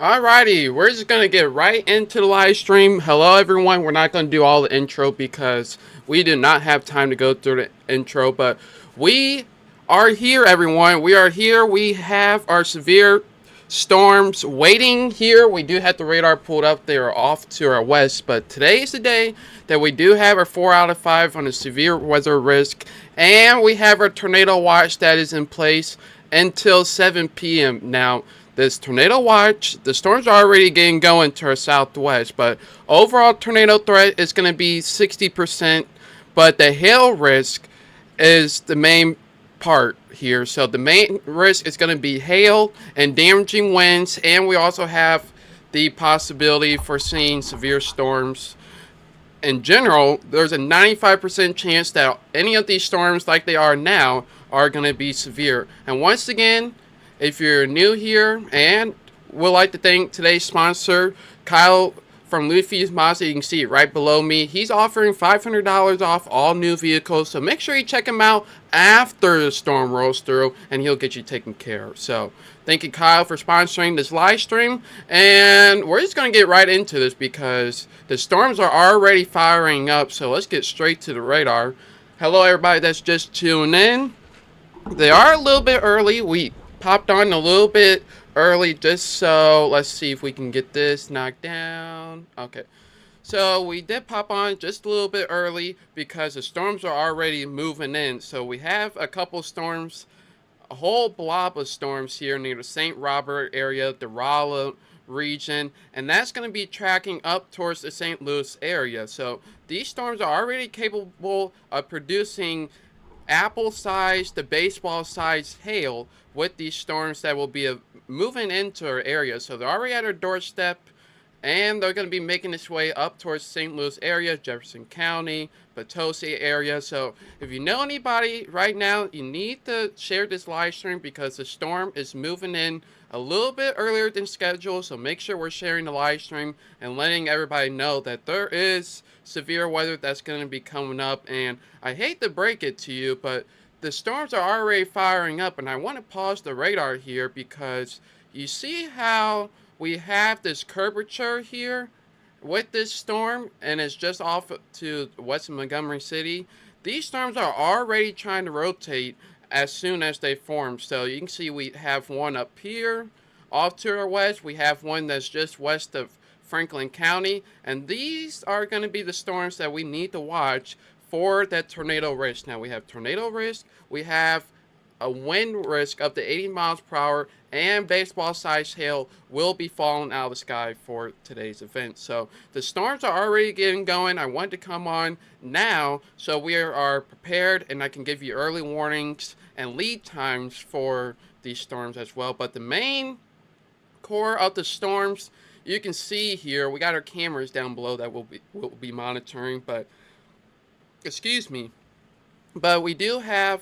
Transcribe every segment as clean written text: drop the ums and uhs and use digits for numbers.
Alrighty, we're just gonna get right into the live stream. Hello, everyone. We're not gonna do all the intro because we do not have time to go through the intro, but we are here, everyone. We are here. We have our severe storms waiting here. We do have the radar pulled up. They are off to our west, but today is the day that we do have our 4 out of 5 on a severe weather risk, and we have our tornado watch that is in place until 7 p.m. Now, this tornado watch, the storms are already getting going to our southwest, but overall tornado threat is going to be 60%, but the hail risk is the main part here. So the main risk is going to be hail and damaging winds, and we also have the possibility for seeing severe storms. In general, there's a 95% chance that any of these storms like they are now are going to be severe. And once again, if you're new here and would like to thank today's sponsor, Kyle from Luffy's Mazda, you can see it right below me. He's offering $500 off all new vehicles, so make sure you check him out after the storm rolls through, and he'll get you taken care of. So thank you, Kyle, for sponsoring this live stream, and we're just going to get right into this because the storms are already firing up, so let's get straight to the radar. Hello, everybody that's just tuning in. They are a little bit early. We popped on a little bit early just so let's see if we can get this knocked down. Okay, so we did pop on just a little bit early because the storms are already moving in. So we have a couple storms, a whole blob of storms here near the St. Robert area, the Rolla region, and that's going to be tracking up towards the St. Louis area. So these storms are already capable of producing apple-sized to baseball-sized hail with these storms that will be moving into our area. So they're already at our doorstep, and they're going to be making its way up towards St. Louis area, Jefferson County, Potosi area. So if you know anybody right now, you need to share this live stream because the storm is moving in a little bit earlier than scheduled. So make sure we're sharing the live stream and letting everybody know that there is severe weather that's going to be coming up. And I hate to break it to you, but the storms are already firing up, and I want to pause the radar here because you see how we have this curvature here with this storm, and it's just off to west of Montgomery City. These storms are already trying to rotate as soon as they form. So you can see we have one up here off to our west. We have one that's just west of Franklin County, and these are going to be the storms that we need to watch for that tornado risk. Now we have tornado risk, we have a wind risk up to 80 miles per hour, and baseball-sized hail will be falling out of the sky for today's event. So the storms are already getting going. I want to come on now so we are prepared, and I can give you early warnings and lead times for these storms as well. But the main core of the storms, you can see here, we got our cameras down below that we'll be monitoring, but excuse me, but we do have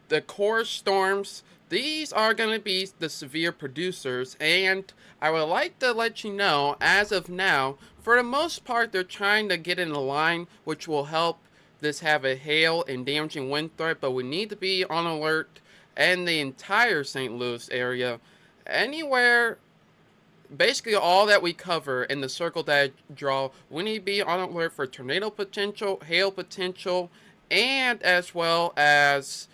the core storms. These are going to be the severe producers, and I would like to let you know, as of now, for the most part, they're trying to get in a line, which will help this have a hail and damaging wind threat, but we need to be on alert in the entire St. Louis area. Anywhere, basically all that we cover in the circle that I draw, we need to be on alert for tornado potential, hail potential, and as well as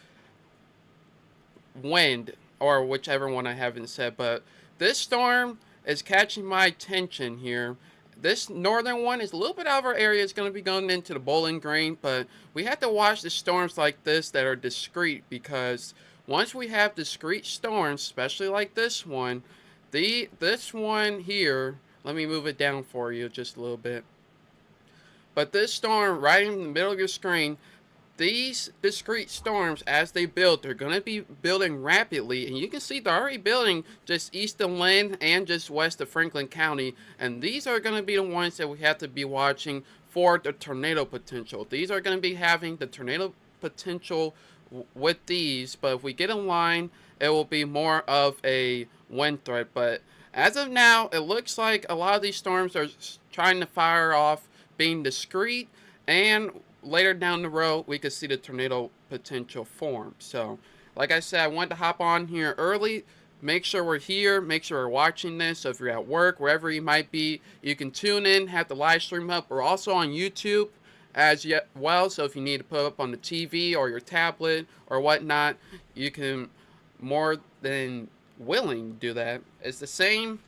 wind, or whichever one I haven't said. But this storm is catching my attention here. This northern one is a little bit out of our area. It's going to be going into the Bowling Green, but we have to watch the storms like this that are discrete, because once we have discrete storms, especially like this one, this one here, let me move it down for you just a little bit. But this storm right in the middle of your screen, these discrete storms, as they build, they're going to be building rapidly, and you can see they're already building just east of Lynn and just west of Franklin County, and these are going to be the ones that we have to be watching for the tornado potential. These are going to be having the tornado potential with these, but if we get in line, it will be more of a wind threat. But as of now, it looks like a lot of these storms are trying to fire off being discrete, and later down the road we could see the tornado potential form. So like I said, I wanted to hop on here early make sure we're here, make sure we're watching this. So if you're at work, wherever you might be, you can tune in, have the live stream up. We're also on YouTube as yet well. So if you need to put up on the TV or your tablet or whatnot, you can more than willing do that. It's the same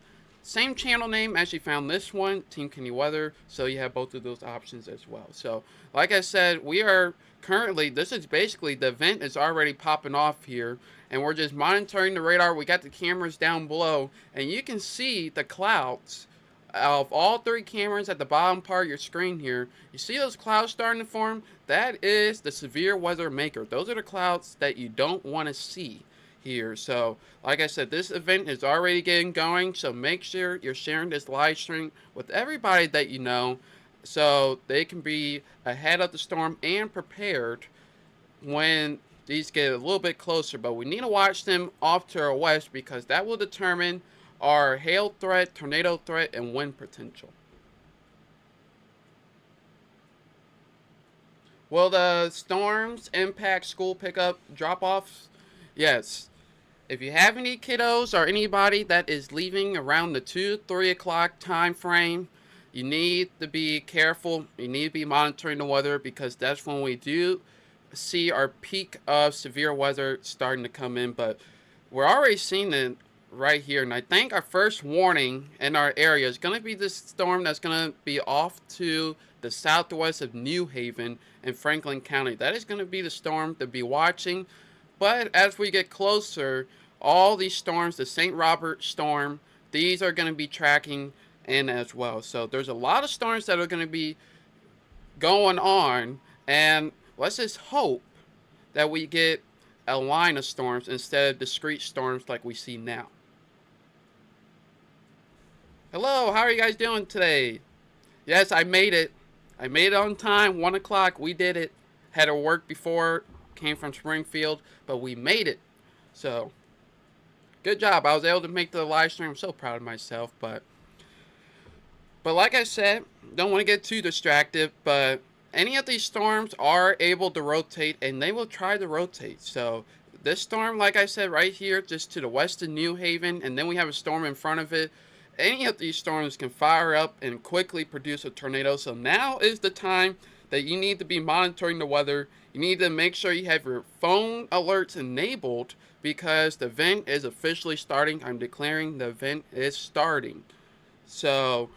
channel name as you found this one, Team Kenny Weather, so you have both of those options as well. So like I said, we are currently, this is basically, the event is already popping off here, and we're just monitoring the radar. We got the cameras down below, and you can see the clouds of all three cameras at the bottom part of your screen here. You see those clouds starting to form? That is the severe weather maker. Those are the clouds that you don't want to see here. So like I said, this event is already getting going, so make sure you're sharing this live stream with everybody that you know, so they can be ahead of the storm and prepared when these get a little bit closer. But we need to watch them off to our west, because that will determine our hail threat, tornado threat, and wind potential. Will the storms impact school pickup drop-offs? Yes. If you have any kiddos or anybody that is leaving around the 2-3 o'clock time frame, you need to be careful. You need to be monitoring the weather, because that's when we do see our peak of severe weather starting to come in. But we're already seeing it right here, and I think our first warning in our area is going to be this storm that's going to be off to the southwest of New Haven in Franklin County. That is going to be the storm to be watching. But as we get closer, all these storms, the St. Robert storm, these are going to be tracking in as well. So there's a lot of storms that are going to be going on, and let's just hope that we get a line of storms instead of discrete storms like we see now. Hello, how are you guys doing today? Yes, I made it. I made it on time, 1 o'clock. We did it. Had to work before, came from Springfield, but we made it. So, good job. I was able to make the live stream. I'm so proud of myself. But like I said, don't want to get too distracted. But any of these storms are able to rotate, and they will try to rotate. So, this storm, like I said, right here, just to the west of New Haven, and then we have a storm in front of it. Any of these storms can fire up and quickly produce a tornado. So now is the time that you need to be monitoring the weather. You need to make sure you have your phone alerts enabled, because the event is officially starting. I'm declaring the event is starting. So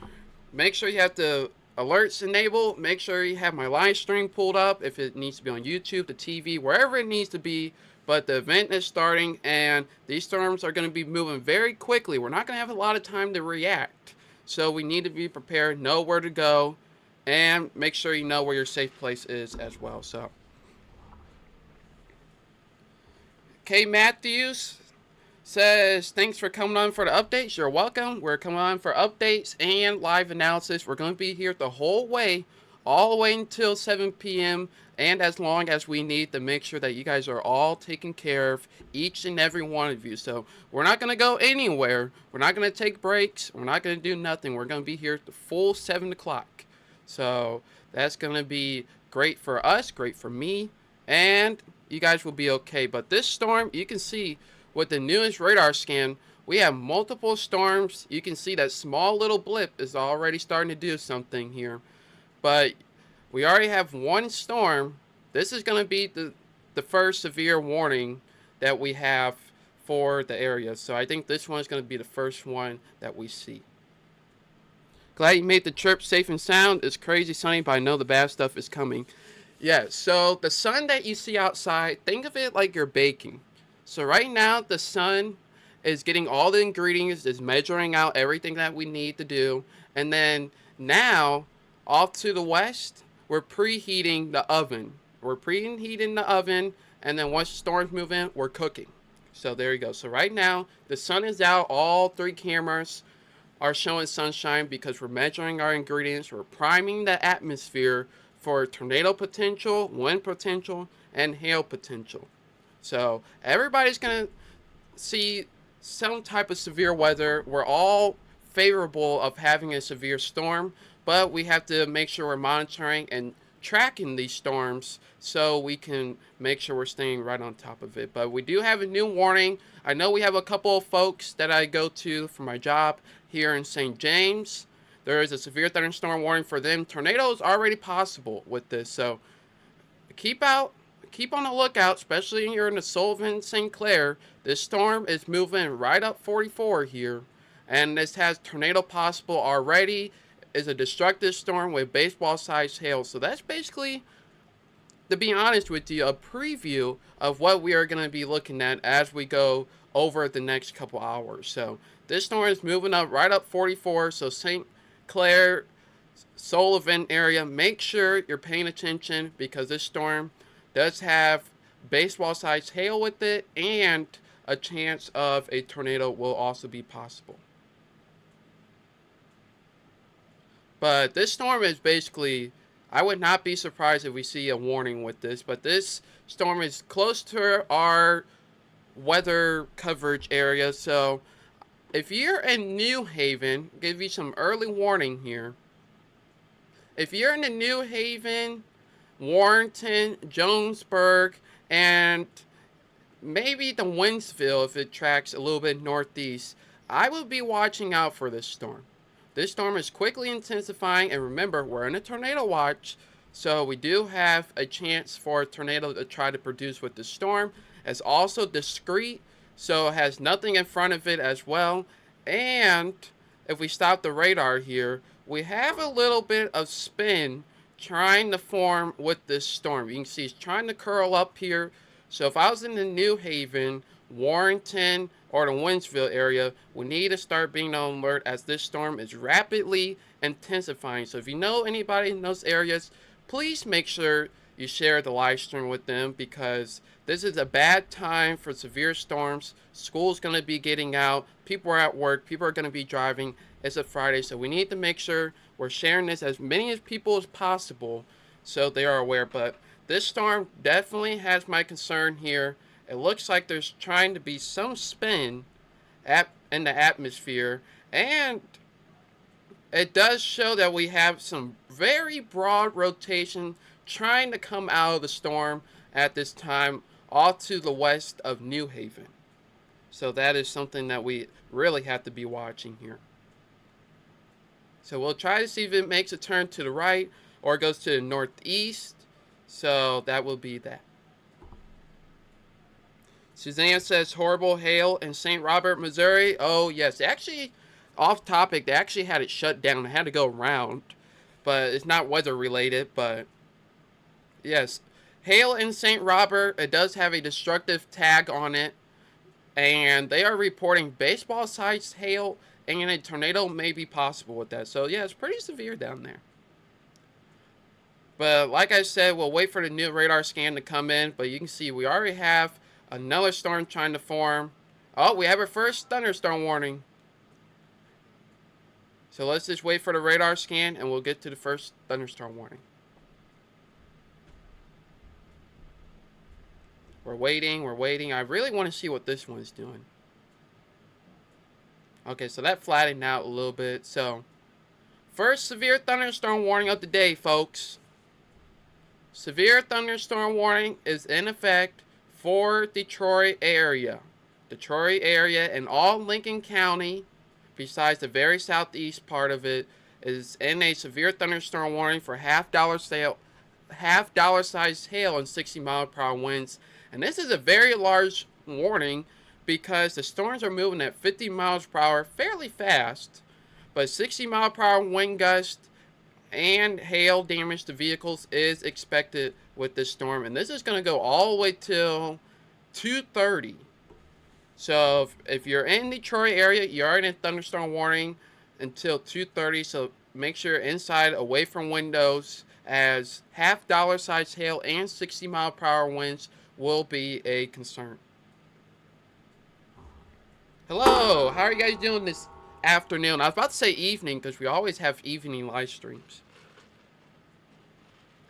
make sure you have the alerts enabled. Make sure you have my live stream pulled up if it needs to be on YouTube, the TV, wherever it needs to be. But the event is starting, and these storms are going to be moving very quickly. We're not going to have a lot of time to react. So we need to be prepared, know where to go, and make sure you know where your safe place is as well. So, K. Matthews says, thanks for coming on for the updates. You're welcome. We're coming on for updates and live analysis. We're going to be here the whole way, all the way until 7 p.m. and as long as we need to make sure that you guys are all taken care of, each and every one of you. So we're not going to go anywhere. We're not going to take breaks. We're not going to do nothing. We're going to be here at the full 7 o'clock. So that's going to be great for us, great for me, and you guys will be okay. But this storm, you can see with the newest radar scan, we have multiple storms. You can see that small little blip is already starting to do something here. But we already have one storm. This is going to be the first severe warning that we have for the area. So I think this one is going to be the first one that we see. Glad you made the trip safe and sound. It's crazy sunny, but I know the bad stuff is coming. Yeah, so the sun that you see outside, think of it like you're baking. So right now, the sun is getting all the ingredients, is measuring out everything that we need to do. And then now, off to the west, we're preheating the oven. We're preheating the oven, and then once storms move in, we're cooking. So there you go. So right now, the sun is out. All three cameras are showing sunshine because we're measuring our ingredients. We're priming the atmosphere for tornado potential, wind potential, and hail potential. So everybody's going to see some type of severe weather. We're all favorable of having a severe storm, but we have to make sure we're monitoring and tracking these storms so we can make sure we're staying right on top of it. But we do have a new warning. I know we have a couple of folks that I go to for my job here in St. James. There is a severe thunderstorm warning for them. Tornadoes already possible with this, so keep out, keep on the lookout, especially here in the Sullivan St. Clair. This storm is moving right up 44 here, and this has tornado possible already. Is a destructive storm with baseball-sized hail. So that's basically, to be honest with you, a preview of what we are going to be looking at as we go over the next couple hours. So this storm is moving up right up 44. So St. Clair, Sullivan area, make sure you're paying attention because this storm does have baseball-sized hail with it, and a chance of a tornado will also be possible. But this storm is basically, I would not be surprised if we see a warning with this, but this storm is close to our weather coverage area. So if you're in New Haven, give you some early warning here. If you're in the New Haven, Warrenton, Jonesburg, and maybe the Winsville, if it tracks a little bit northeast, I will be watching out for this storm. This storm is quickly intensifying, and remember, we're in a tornado watch, so we do have a chance for a tornado to try to produce with the storm. It's also discrete, so it has nothing in front of it as well. And if we stop the radar here, we have a little bit of spin trying to form with this storm. You can see it's trying to curl up here. So if I was in the New Haven, Warrenton, or the Winsville area, we need to start being on alert as this storm is rapidly intensifying. So if you know anybody in those areas, please make sure you share the live stream with them, because this is a bad time for severe storms. School's going to be getting out, people are at work, people are going to be driving. It's a Friday, so we need to make sure we're sharing this as many as people as possible so they are aware. But this storm definitely has my concern here. It looks like there's trying to be some spin in the atmosphere, and it does show that we have some very broad rotation trying to come out of the storm at this time, all to the west of New Haven. So that is something that we really have to be watching here. So we'll try to see if it makes a turn to the right or goes to the northeast. So that will be that. Suzanne says horrible hail in St. Robert, Missouri. Oh, yes. Actually, off topic, they actually had it shut down. They had to go around. But it's not weather related. But yes, hail in St. Robert. It does have a destructive tag on it. And they are reporting baseball-sized hail, and a tornado may be possible with that. So, yeah, it's pretty severe down there. But like I said, we'll wait for the new radar scan to come in. But you can see we already have another storm trying to form. Oh, we have our first thunderstorm warning. So let's just wait for the radar scan and we'll get to the first thunderstorm warning. We're waiting, we're waiting. I really want to see what this one's doing. Okay, so that flattened out a little bit. So, first severe thunderstorm warning of the day, folks. Severe thunderstorm warning is in effect for Detroit area. Detroit area and all Lincoln County, besides the very southeast part of it, is in a severe thunderstorm warning for half dollar sized hail and 60-mile-per-hour winds. And this is a very large warning because the storms are moving at 50 miles per hour fairly fast, but 60-mile-per-hour wind gust and hail damage to vehicles is expected with this storm. And this is going to go all the way till 2:30. So if you're in Detroit area, you are in a thunderstorm warning until 2:30. So make sure you're inside, away from windows, as half dollar size hail and 60-mile-per-hour winds will be a concern. Hello, how are you guys doing this afternoon? I was about to say evening because we always have evening live streams.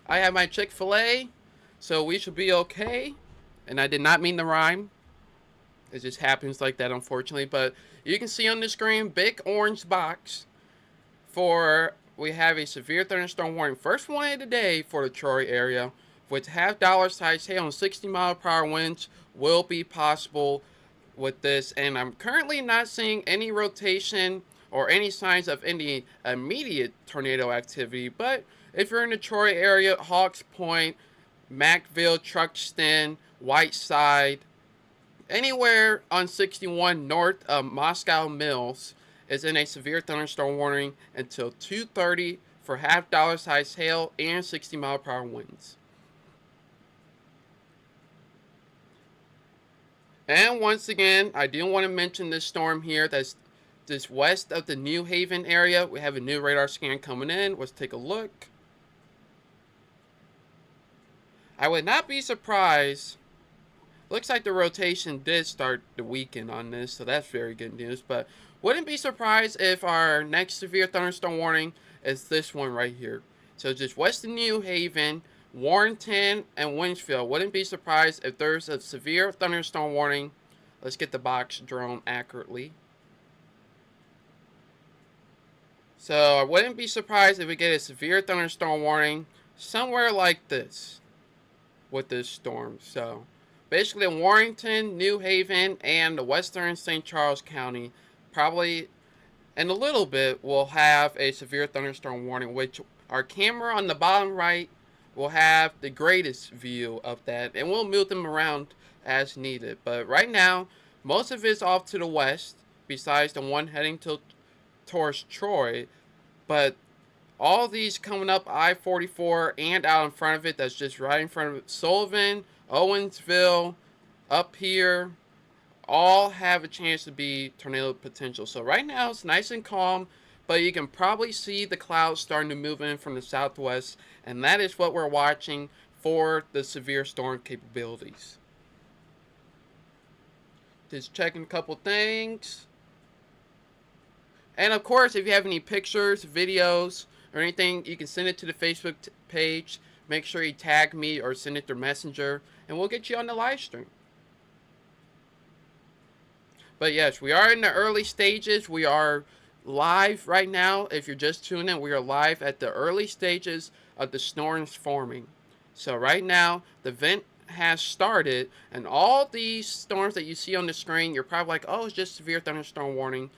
I have my Chick-fil-A, so we should be okay. And I did not mean to rhyme. It just happens like that, unfortunately. But you can see on the screen, big orange box for we have a severe thunderstorm warning. First one of the day for the Troy area, with half-dollar size hail and 60-mile-per-hour winds will be possible with this. And I'm currently not seeing any rotation or any signs of any immediate tornado activity. But if you're in the Troy area, Hawks Point, Mackville, Truxton, Whiteside, anywhere on 61 north of Moscow Mills is in a severe thunderstorm warning until 2:30 for half-dollar size hail and 60-mile-per-hour winds. And once again, I do want to mention this storm here that's just west of the New Haven area. We have a new radar scan coming in. Let's take a look. I would not be surprised. Looks like the rotation did start the weekend on this, so that's very good news. But wouldn't be surprised if our next severe thunderstorm warning is this one right here. So just west of New Haven, Warrenton, and Winchfield. Wouldn't be surprised if there's a severe thunderstorm warning. Let's get the box drawn accurately. So I wouldn't be surprised if we get a severe thunderstorm warning somewhere like this with this storm. So basically in Warrenton, New Haven, and the western St. Charles County, probably in a little bit, will have a severe thunderstorm warning, which our camera on the bottom right will have the greatest view of that, and we'll move them around as needed. But right now, most of it's off to the west, besides the one heading towards Troy. But all these coming up I-44 and out in front of it, that's just right in front of it, Sullivan, Owensville, up here, all have a chance to be tornado potential. So right now it's nice and calm, but you can probably see the clouds starting to move in from the southwest, and that is what we're watching for the severe storm capabilities. Just checking a couple things. And of course, if you have any pictures, videos, or anything, you can send it to the Facebook page. Make sure you tag me or send it through Messenger, and we'll get you on the live stream. But yes, we are in the early stages. We are live right now. If you're just tuning in, we are live at the early stages of the storms forming. So right now, the vent has started, and all these storms that you see on the screen, you're probably like, oh, it's just severe thunderstorm warning.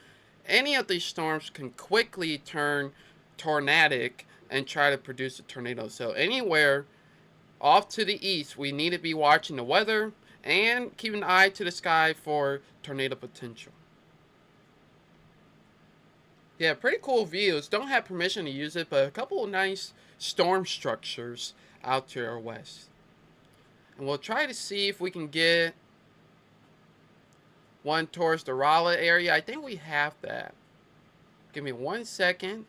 Any of these storms can quickly turn tornadic and try to produce a tornado. So anywhere off to the east, we need to be watching the weather and keep an eye to the sky for tornado potential. Yeah, pretty cool views. Don't have permission to use it, but a couple of nice storm structures out to our west. And we'll try to see if we can get one towards the Rolla area. I think we have that. Give me 1 second.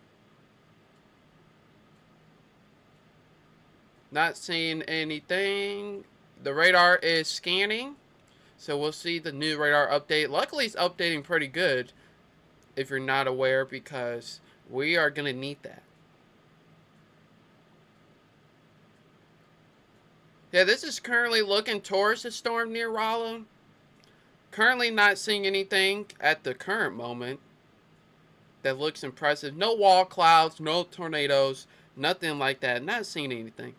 Not seeing anything. The radar is scanning, so we'll see the new radar update. Luckily, it's updating pretty good, if you're not aware, because we are going to need that. Yeah, this is currently looking towards the storm near Rolla. Currently not seeing anything at the current moment that looks impressive. No wall clouds, no tornadoes, nothing like that. Not seeing anything.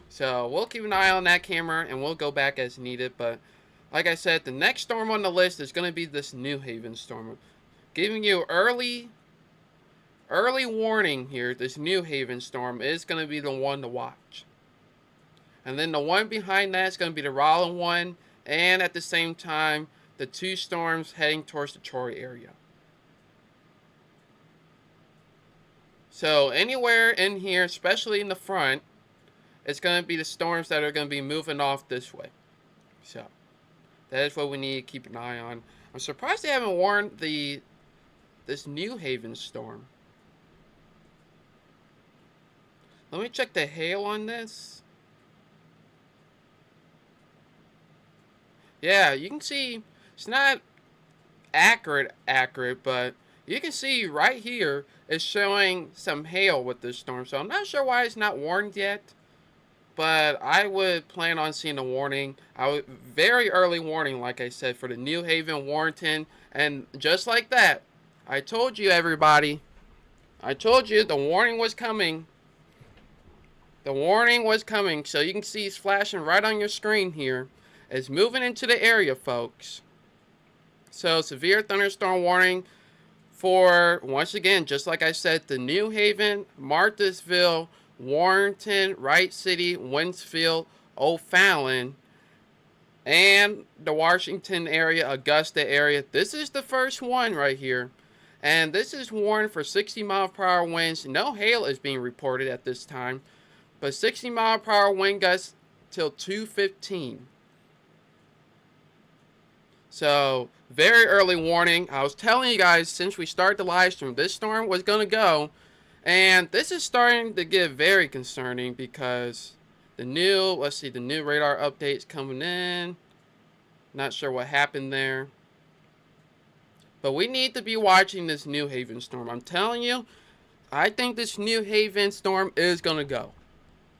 So we'll keep an eye on that camera, and we'll go back as needed. But like I said, the next storm on the list is going to be this New Haven storm. Giving you early warning here. This New Haven storm is going to be the one to watch. And then the one behind that is going to be the Rolla one. And at the same time, the two storms heading towards the Troy area. So anywhere in here, especially in the front, it's going to be the storms that are going to be moving off this way. So that is what we need to keep an eye on. I'm surprised they haven't warned this New Haven storm. Let me check the hail on this. Yeah, you can see it's not accurate, but you can see right here it's showing some hail with this storm. So I'm not sure why it's not warned yet, but I would plan on seeing a warning. Very early warning, like I said, for the New Haven, Warrenton, and just like that, I told you, everybody, I told you the warning was coming. The warning was coming. So you can see it's flashing right on your screen here. It's moving into the area, folks. So severe thunderstorm warning for, once again, just like I said, the New Haven, Marthasville, Warrenton, Wright City, Winsfield, O'Fallon, and the Washington area, Augusta area. This is the first one right here. And this is warned for 60-mile-per-hour winds. No hail is being reported at this time. But 60-mile-per-hour wind gusts till 2:15. So, very early warning. I was telling you guys since we started the live stream, this storm was going to go. And this is starting to get very concerning because the new radar updates coming in. Not sure what happened there. But we need to be watching this New Haven storm. I'm telling you, I think this New Haven storm is going to go.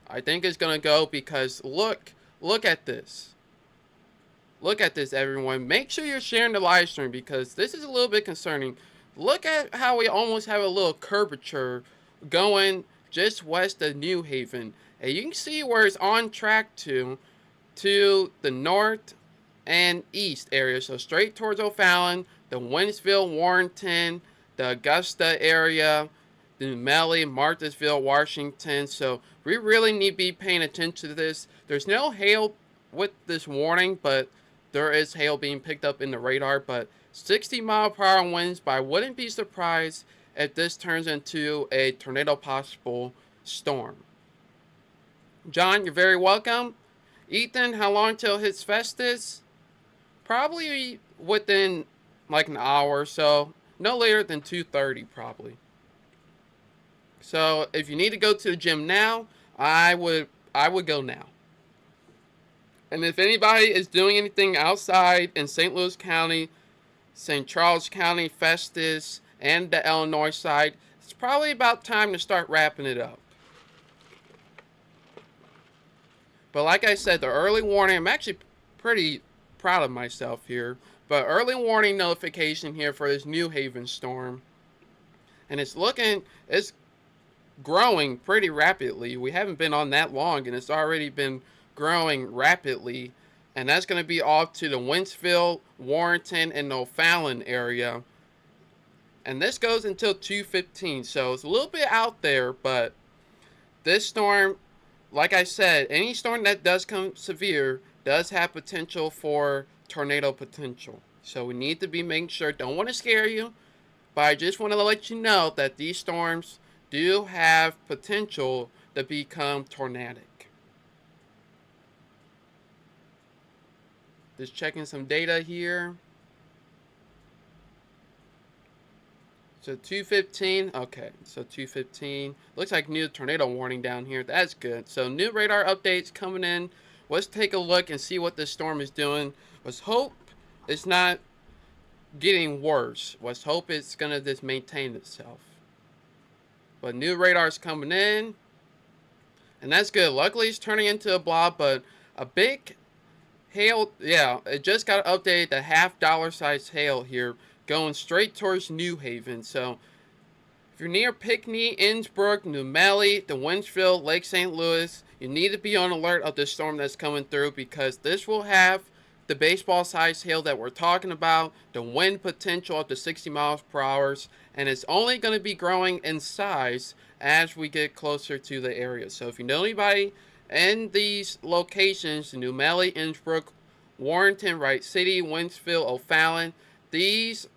I think it's going to go because look at this. Look at this, everyone. Make sure you're sharing the live stream because this is a little bit concerning. Look at how we almost have a little curvature going just west of New Haven. And you can see where it's on track to the north and east area. So straight towards O'Fallon, the Winsfield, Warrenton, the Augusta area, the Melly, Marthasville, Washington. So we really need to be paying attention to this. There's no hail with this warning, but there is hail being picked up in the radar. But 60-mile-per-hour winds, but I wouldn't be surprised if this turns into a tornado possible storm. John, you're very welcome. Ethan, how long till hits Festus? Probably within like an hour or so. No later than 2:30 probably. So if you need to go to the gym now, I would go now. And if anybody is doing anything outside in St. Louis County, St. Charles County, Festus, and the Illinois side, it's probably about time to start wrapping it up. But like I said, the early warning, I'm actually pretty proud of myself here. But early warning notification here for this New Haven storm. And it's growing pretty rapidly. We haven't been on that long, and it's already been growing rapidly. And that's going to be off to the Winsfield, Warrenton, and O'Fallon area. And this goes until 2:15. So it's a little bit out there, but this storm, like I said, any storm that does come severe does have potential for tornado potential. So we need to be making sure, don't want to scare you, but I just want to let you know that these storms do have potential to become tornadic. Just checking some data here. So 2:15, okay, so 2:15. Looks like new tornado warning down here. That's good. So new radar updates coming in. Let's take a look and see what this storm is doing. Let's hope it's not getting worse. Let's hope it's going to just maintain itself. But new radar's coming in. And that's good. Luckily, it's turning into a blob, but a big hail, yeah, it just got updated to $half size hail here, going straight towards New Haven. So if you're near Pinckney, Innsbrook, New Mally, the Winsfield, Lake St. Louis, you need to be on alert of the storm that's coming through because this will have the baseball size hail that we're talking about, the wind potential up to 60 miles per hour, and it's only going to be growing in size as we get closer to the area. So if you know anybody in these locations, New Mally, Innsbrook, Warrenton, Wright City, Winsfield, O'Fallon, these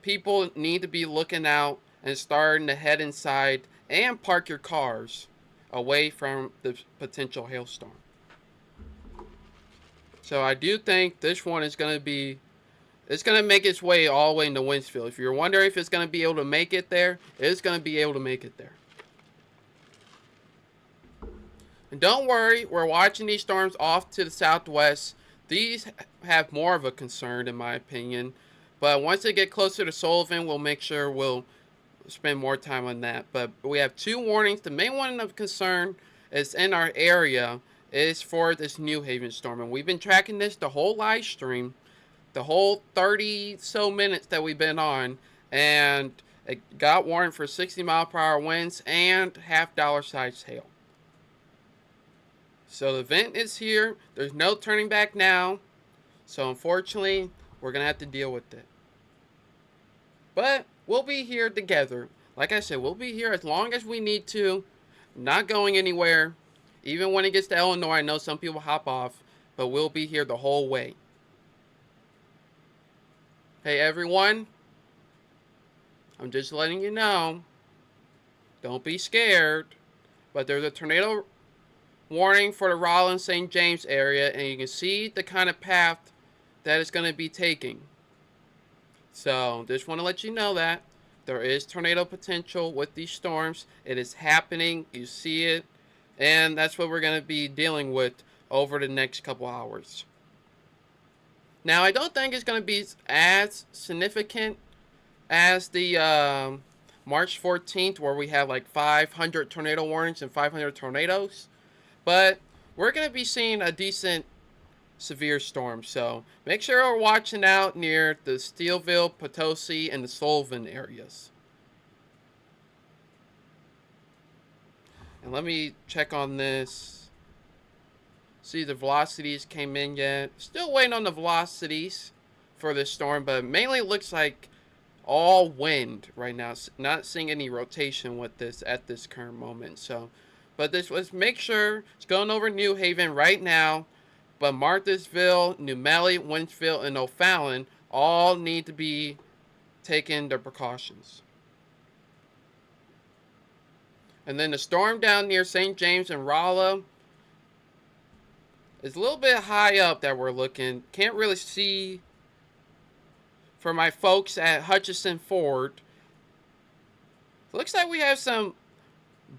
people need to be looking out and starting to head inside and park your cars away from the potential hailstorm. So I do think this one is going to be, it's going to make its way all the way into Winsfield. If you're wondering if it's going to be able to make it there, it's going to be able to make it there. And don't worry, we're watching these storms off to the southwest. These have more of a concern in my opinion. But once they get closer to Sullivan, we'll make sure we'll spend more time on that. But we have two warnings. The main one of concern is in our area is for this New Haven storm. And we've been tracking this the whole live stream, the whole 30 so minutes that we've been on. And It got warned for 60-mile-per-hour winds and half-dollar-sized hail. So the event is here. There's no turning back now. So unfortunately, we're going to have to deal with it. But we'll be here together. Like I said, we'll be here as long as we need to. Not going anywhere. Even when it gets to Illinois, I know some people hop off. But we'll be here the whole way. Hey everyone. I'm just letting you know. Don't be scared. But there's a tornado warning for the Rollins St. James area. And you can see the kind of path that it's going to be taking. So just want to let you know that there is tornado potential with these storms. It is happening. You see it. And that's what we're going to be dealing with over the next couple hours. Now, I don't think it's going to be as significant as the March 14th, where we had like 500 tornado warnings and 500 tornadoes. But we're going to be seeing a decent severe storm. So make sure we're watching out near the Steelville, Potosi, and the Sullivan areas. And let me check on this. See, the velocities came in yet. Still waiting on the velocities for this storm, but mainly it looks like all wind right now. Not seeing any rotation with this at this current moment. So, but this was, make sure it's going over New Haven right now. But Marthasville, New Melle, Winsfield, and O'Fallon all need to be taking their precautions. And then the storm down near St. James and Rolla is a little bit high up that we're looking. Can't really see for my folks at Hutchison Ford. Looks like we have some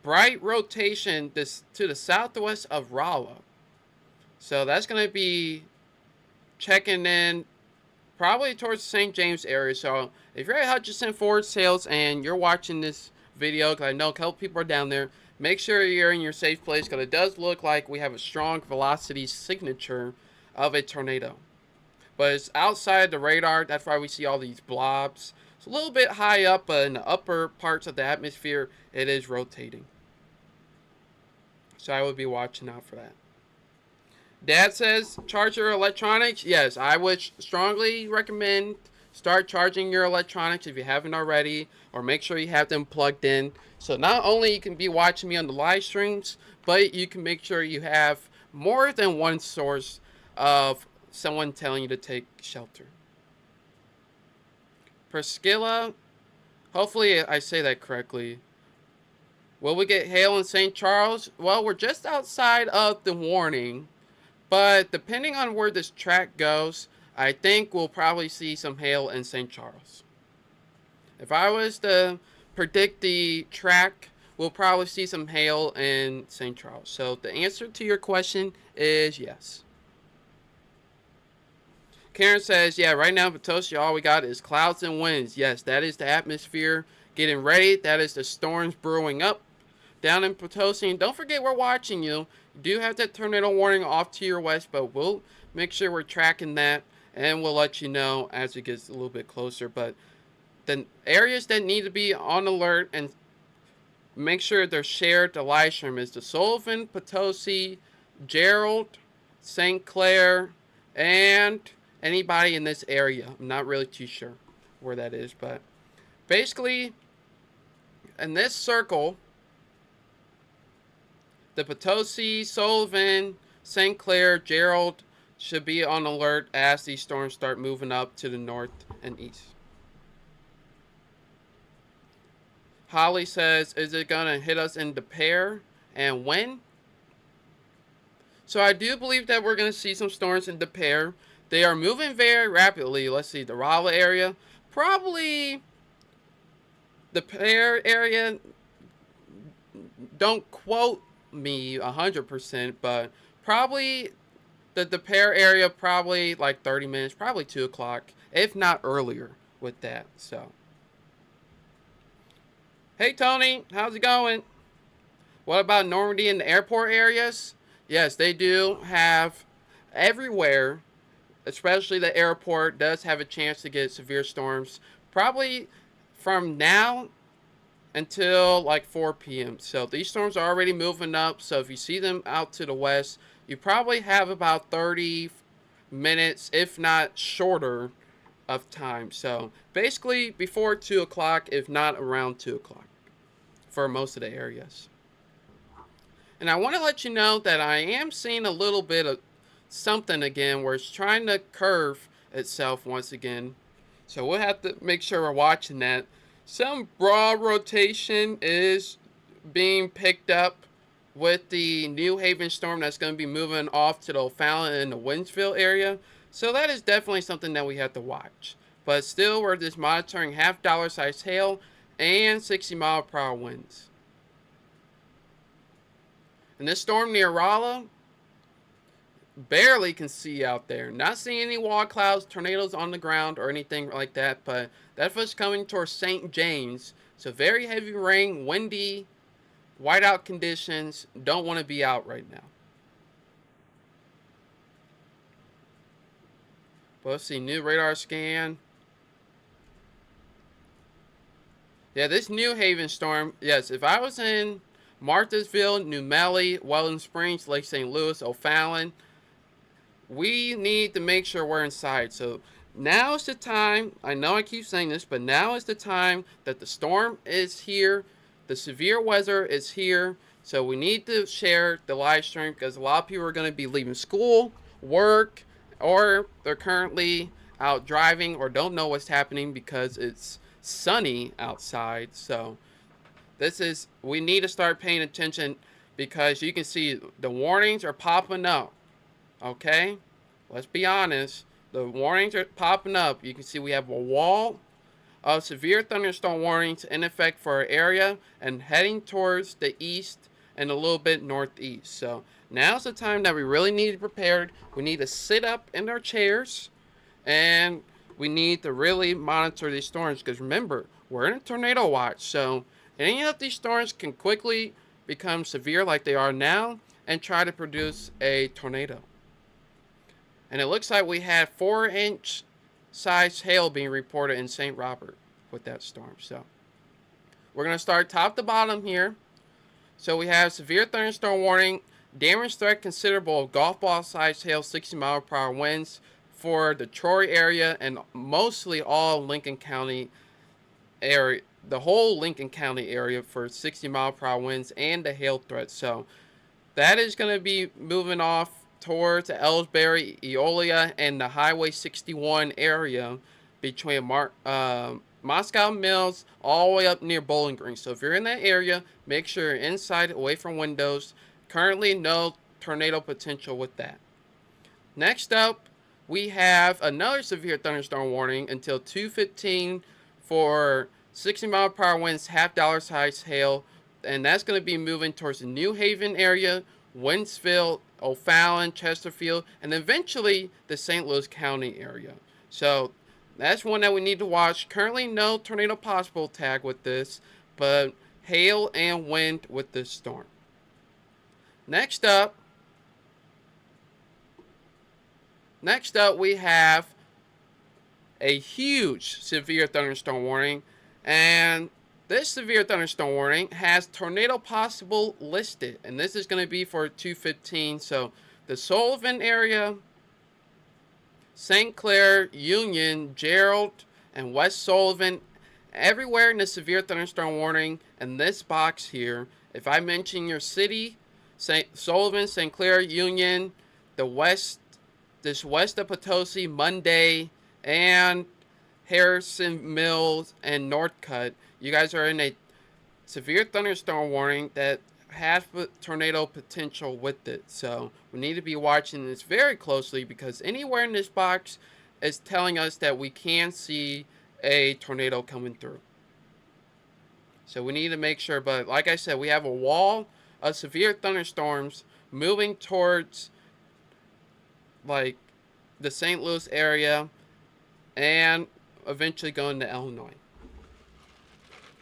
bright rotation to the southwest of Rolla. So that's going to be checking in probably towards the St. James area. So if you're at Hutchison Ford Sales and you're watching this video, because I know a couple people are down there, make sure you're in your safe place, because it does look like we have a strong velocity signature of a tornado. But it's outside the radar. That's why we see all these blobs. It's a little bit high up, but in the upper parts of the atmosphere, it is rotating. So I would be watching out for that. Dad says, charge your electronics. Yes, I would strongly recommend start charging your electronics if you haven't already, or make sure you have them plugged in. So not only you can be watching me on the live streams, but you can make sure you have more than one source of someone telling you to take shelter. Priscilla, hopefully I say that correctly. Will we get hail in St. Charles? Well, we're just outside of the warning. But depending on where this track goes, I think we'll probably see some hail in St. Charles. If I was to predict the track, we'll probably see some hail in St. Charles. So the answer to your question is yes. Karen says, yeah, right now in Potosi, all we got is clouds and winds. Yes, that is the atmosphere getting ready. That is the storms brewing up down in Potosi. And don't forget, we're watching you. You do have that tornado warning off to your west, but we'll make sure we're tracking that, and we'll let you know as it gets a little bit closer. But the areas that need to be on alert and make sure they're shared to live stream is the Sullivan, Potosi, Gerald, St. Clair, and anybody in this area. I'm not really too sure where that is, but basically in this circle, the Potosi, Sullivan, St. Clair, Gerald should be on alert as these storms start moving up to the north and east. Holly says, is it going to hit us in Des Peres and when? So I do believe that we're going to see some storms in Des Peres. They are moving very rapidly. Let's see, the Rolla area. Probably the Des Peres area. Don't quote me 100%, but probably the Des Peres area, probably like 30 minutes, probably 2 o'clock, if not earlier with that. So, hey Tony, how's it going? What about Normandy and the airport areas? Yes, they do have everywhere, especially the airport does have a chance to get severe storms. Probably from now until like 4 p.m. So these storms are already moving up. So if you see them out to the west, you probably have about 30 minutes, if not shorter, of time. So basically before 2 o'clock, if not around 2 o'clock for most of the areas. And I want to let you know that I am seeing a little bit of something again where it's trying to curve itself once again. So we'll have to make sure we're watching that. Some broad rotation is being picked up with the New Haven storm that's going to be moving off to the O'Fallon and the Winsville area. So that is definitely something that we have to watch. But still, we're just monitoring half dollar size hail and 60-mile-per-hour winds. And this storm near Rolla, barely can see out there. Not seeing any wall clouds, tornadoes on the ground, or anything like that. But that's what's coming towards St. James. So very heavy rain, windy, whiteout conditions. Don't want to be out right now. But let's see, new radar scan. Yeah, this New Haven storm, yes, if I was in Marthasville, New Melle, Weldon Springs, Lake St. Louis, O'Fallon, we need to make sure we're inside. So now is the time, I know I keep saying this, but now is the time that the storm is here, the severe weather is here. So we need to share the live stream because a lot of people are going to be leaving school, work, or they're currently out driving or don't know what's happening because it's sunny outside. So we need to start paying attention because you can see the warnings are popping up. Okay, let's be honest. The warnings are popping up. You can see we have a wall of severe thunderstorm warnings in effect for our area and heading towards the east and a little bit northeast. So now's the time that we really need to be prepared. We need to sit up in our chairs and we need to really monitor these storms because remember, we're in a tornado watch. So any of these storms can quickly become severe like they are now and try to produce a tornado. And it looks like we had 4-inch size hail being reported in St. Robert with that storm. So we're going to start top to bottom here. So we have severe thunderstorm warning, damage threat considerable, golf ball size hail, 60-mile-per-hour winds for the Troy area and mostly all Lincoln County area, the whole Lincoln County area for 60-mile-per-hour winds and the hail threat. So that is going to be moving off towards Ellsbury, Eola, and the Highway 61 area between Moscow Mills all the way up near Bowling Green. So if you're in that area, make sure you're inside, away from windows. Currently, no tornado potential with that. Next up, we have another severe thunderstorm warning until 2:15 for 60-mile-per-hour winds, half dollar size hail, and that's going to be moving towards the New Haven area, Winsville, O'Fallon, Chesterfield, and eventually the St. Louis County area. So that's one that we need to watch. Currently no tornado possible tag with this, but hail and wind with this storm. Next up we have a huge severe thunderstorm warning, and this severe thunderstorm warning has tornado possible listed, and this is going to be for 2:15. So the Sullivan area, St. Clair, Union, Gerald, and West Sullivan, everywhere in the severe thunderstorm warning in this box here. If I mention your city, Sullivan, St. Clair, Union, west of Potosi, Monday, and Harrison Mills and Northcutt, you guys are in a severe thunderstorm warning that has tornado potential with it. So we need to be watching this very closely because anywhere in this box is telling us that we can see a tornado coming through. So we need to make sure, but like I said, we have a wall of severe thunderstorms moving towards like the St. Louis area and eventually going to Illinois.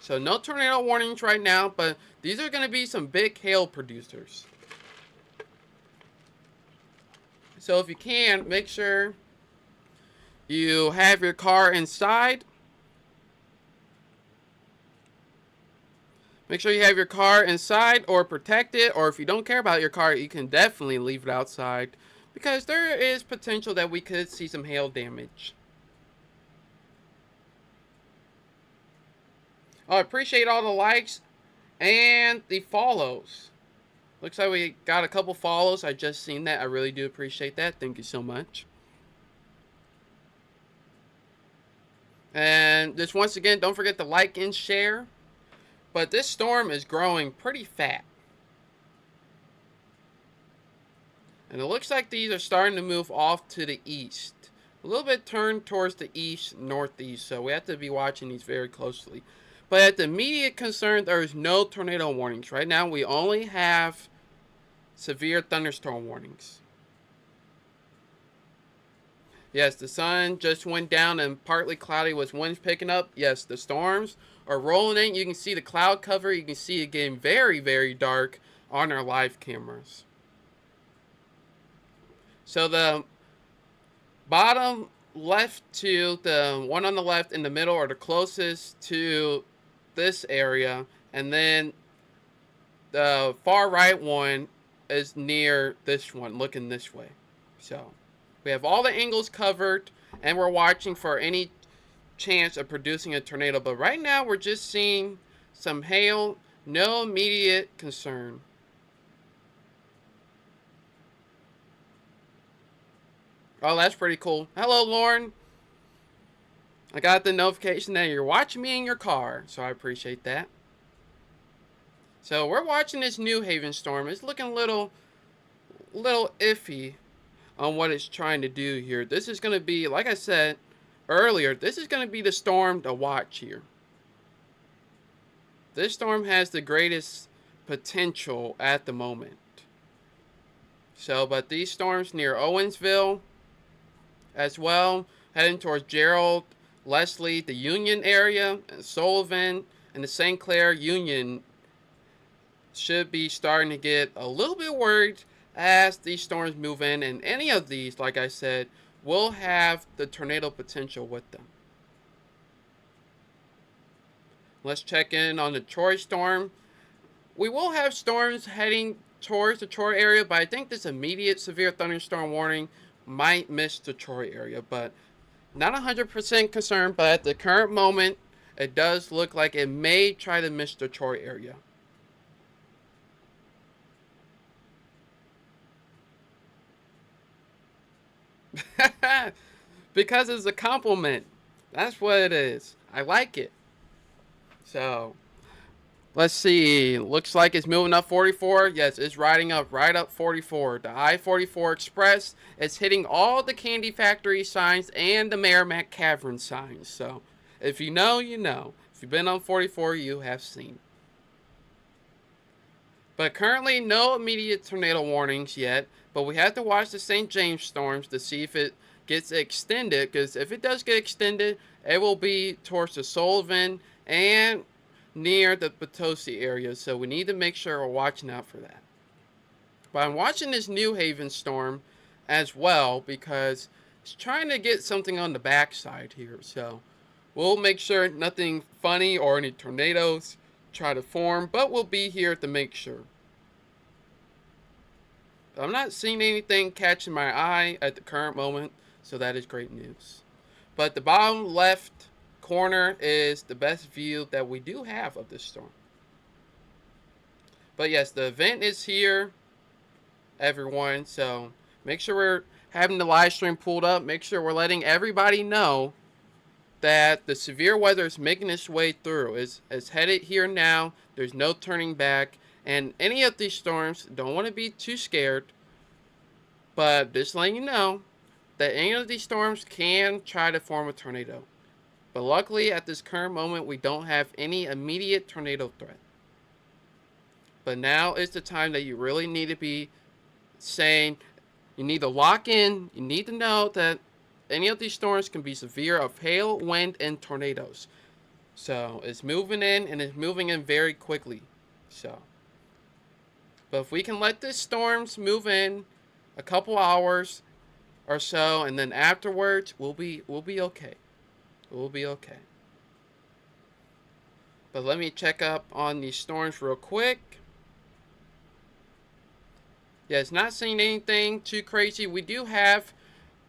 So no tornado warnings right now, but these are going to be some big hail producers. So if you can, make sure you have your car inside Make sure you have your car inside or protect it, or if you don't care about your car, you can definitely leave it outside because there is potential that we could see some hail damage. I appreciate all the likes and the follows. Looks like we got a couple follows. I just seen that. I really do appreciate that. Thank you so much. And just once again, don't forget to like and share. But this storm is growing pretty fat. And it looks like these are starting to move off to the east. A little bit turned towards the east, northeast. So we have to be watching these very closely. But at the immediate concern, there is no tornado warnings. Right now, we only have severe thunderstorm warnings. Yes, the sun just went down and partly cloudy with winds picking up. Yes, the storms are rolling in. You can see the cloud cover. You can see it getting very, very dark on our live cameras. So the bottom left to the one on the left in the middle are the closest to this area. And then the far right one is near this one, looking this way. So we have all the angles covered, and we're watching for any chance of producing a tornado. But right now, we're just seeing some hail, no immediate concern. Oh, that's pretty cool. Hello, Lauren. I got the notification that you're watching me in your car, so I appreciate that. So we're watching this New Haven storm. It's looking a little iffy on what it's trying to do here. This is going to be, like I said earlier, this is going to be the storm to watch here. This storm has the greatest potential at the moment. So, but these storms near Owensville as well, heading towards Gerald, Leslie, the Union area, and Sullivan, and the St. Clair Union should be starting to get a little bit worried as these storms move in. And any of these, like I said, will have the tornado potential with them. Let's check in on the Troy storm. We will have storms heading towards the Troy area, but I think this immediate severe thunderstorm warning might miss the Troy area. But not 100% concerned, but at the current moment, it does look like it may try to miss the Troy area. Because it's a compliment. That's what it is. I like it. So, let's see. Looks like it's moving up 44. Yes, it's riding up right up 44. The I-44 Express is hitting all the Candy Factory signs and the Merrimack Cavern signs. So, if you know, you know. If you've been on 44, you have seen. But currently, no immediate tornado warnings yet. But we have to watch the St. James storms to see if it gets extended. Because if it does get extended, it will be towards the Sullivan and near the Potosi area. So we need to make sure we're watching out for that. But I'm watching this New Haven storm as well because it's trying to get something on the backside here. So we'll make sure nothing funny or any tornadoes try to form, but we'll be here to make sure. I'm not seeing anything catching my eye at the current moment, so that is great news. But the bottom left corner is the best view that we do have of this storm. But yes, the event is here, everyone, so make sure we're having the live stream pulled up. Make sure we're letting everybody know that the severe weather is making its way through. It's headed here now. There's no turning back. And any of these storms, don't want to be too scared, but just letting you know that any of these storms can try to form a tornado. But luckily, at this current moment, we don't have any immediate tornado threat. But now is the time that you really need to be saying, you need to lock in, you need to know that any of these storms can be severe of hail, wind, and tornadoes. So it's moving in, and it's moving in very quickly. So, but if we can let these storms move in a couple hours or so, and then afterwards we'll be okay. We'll be okay. But let me check up on these storms real quick. Yeah, it's not seeing anything too crazy. We do have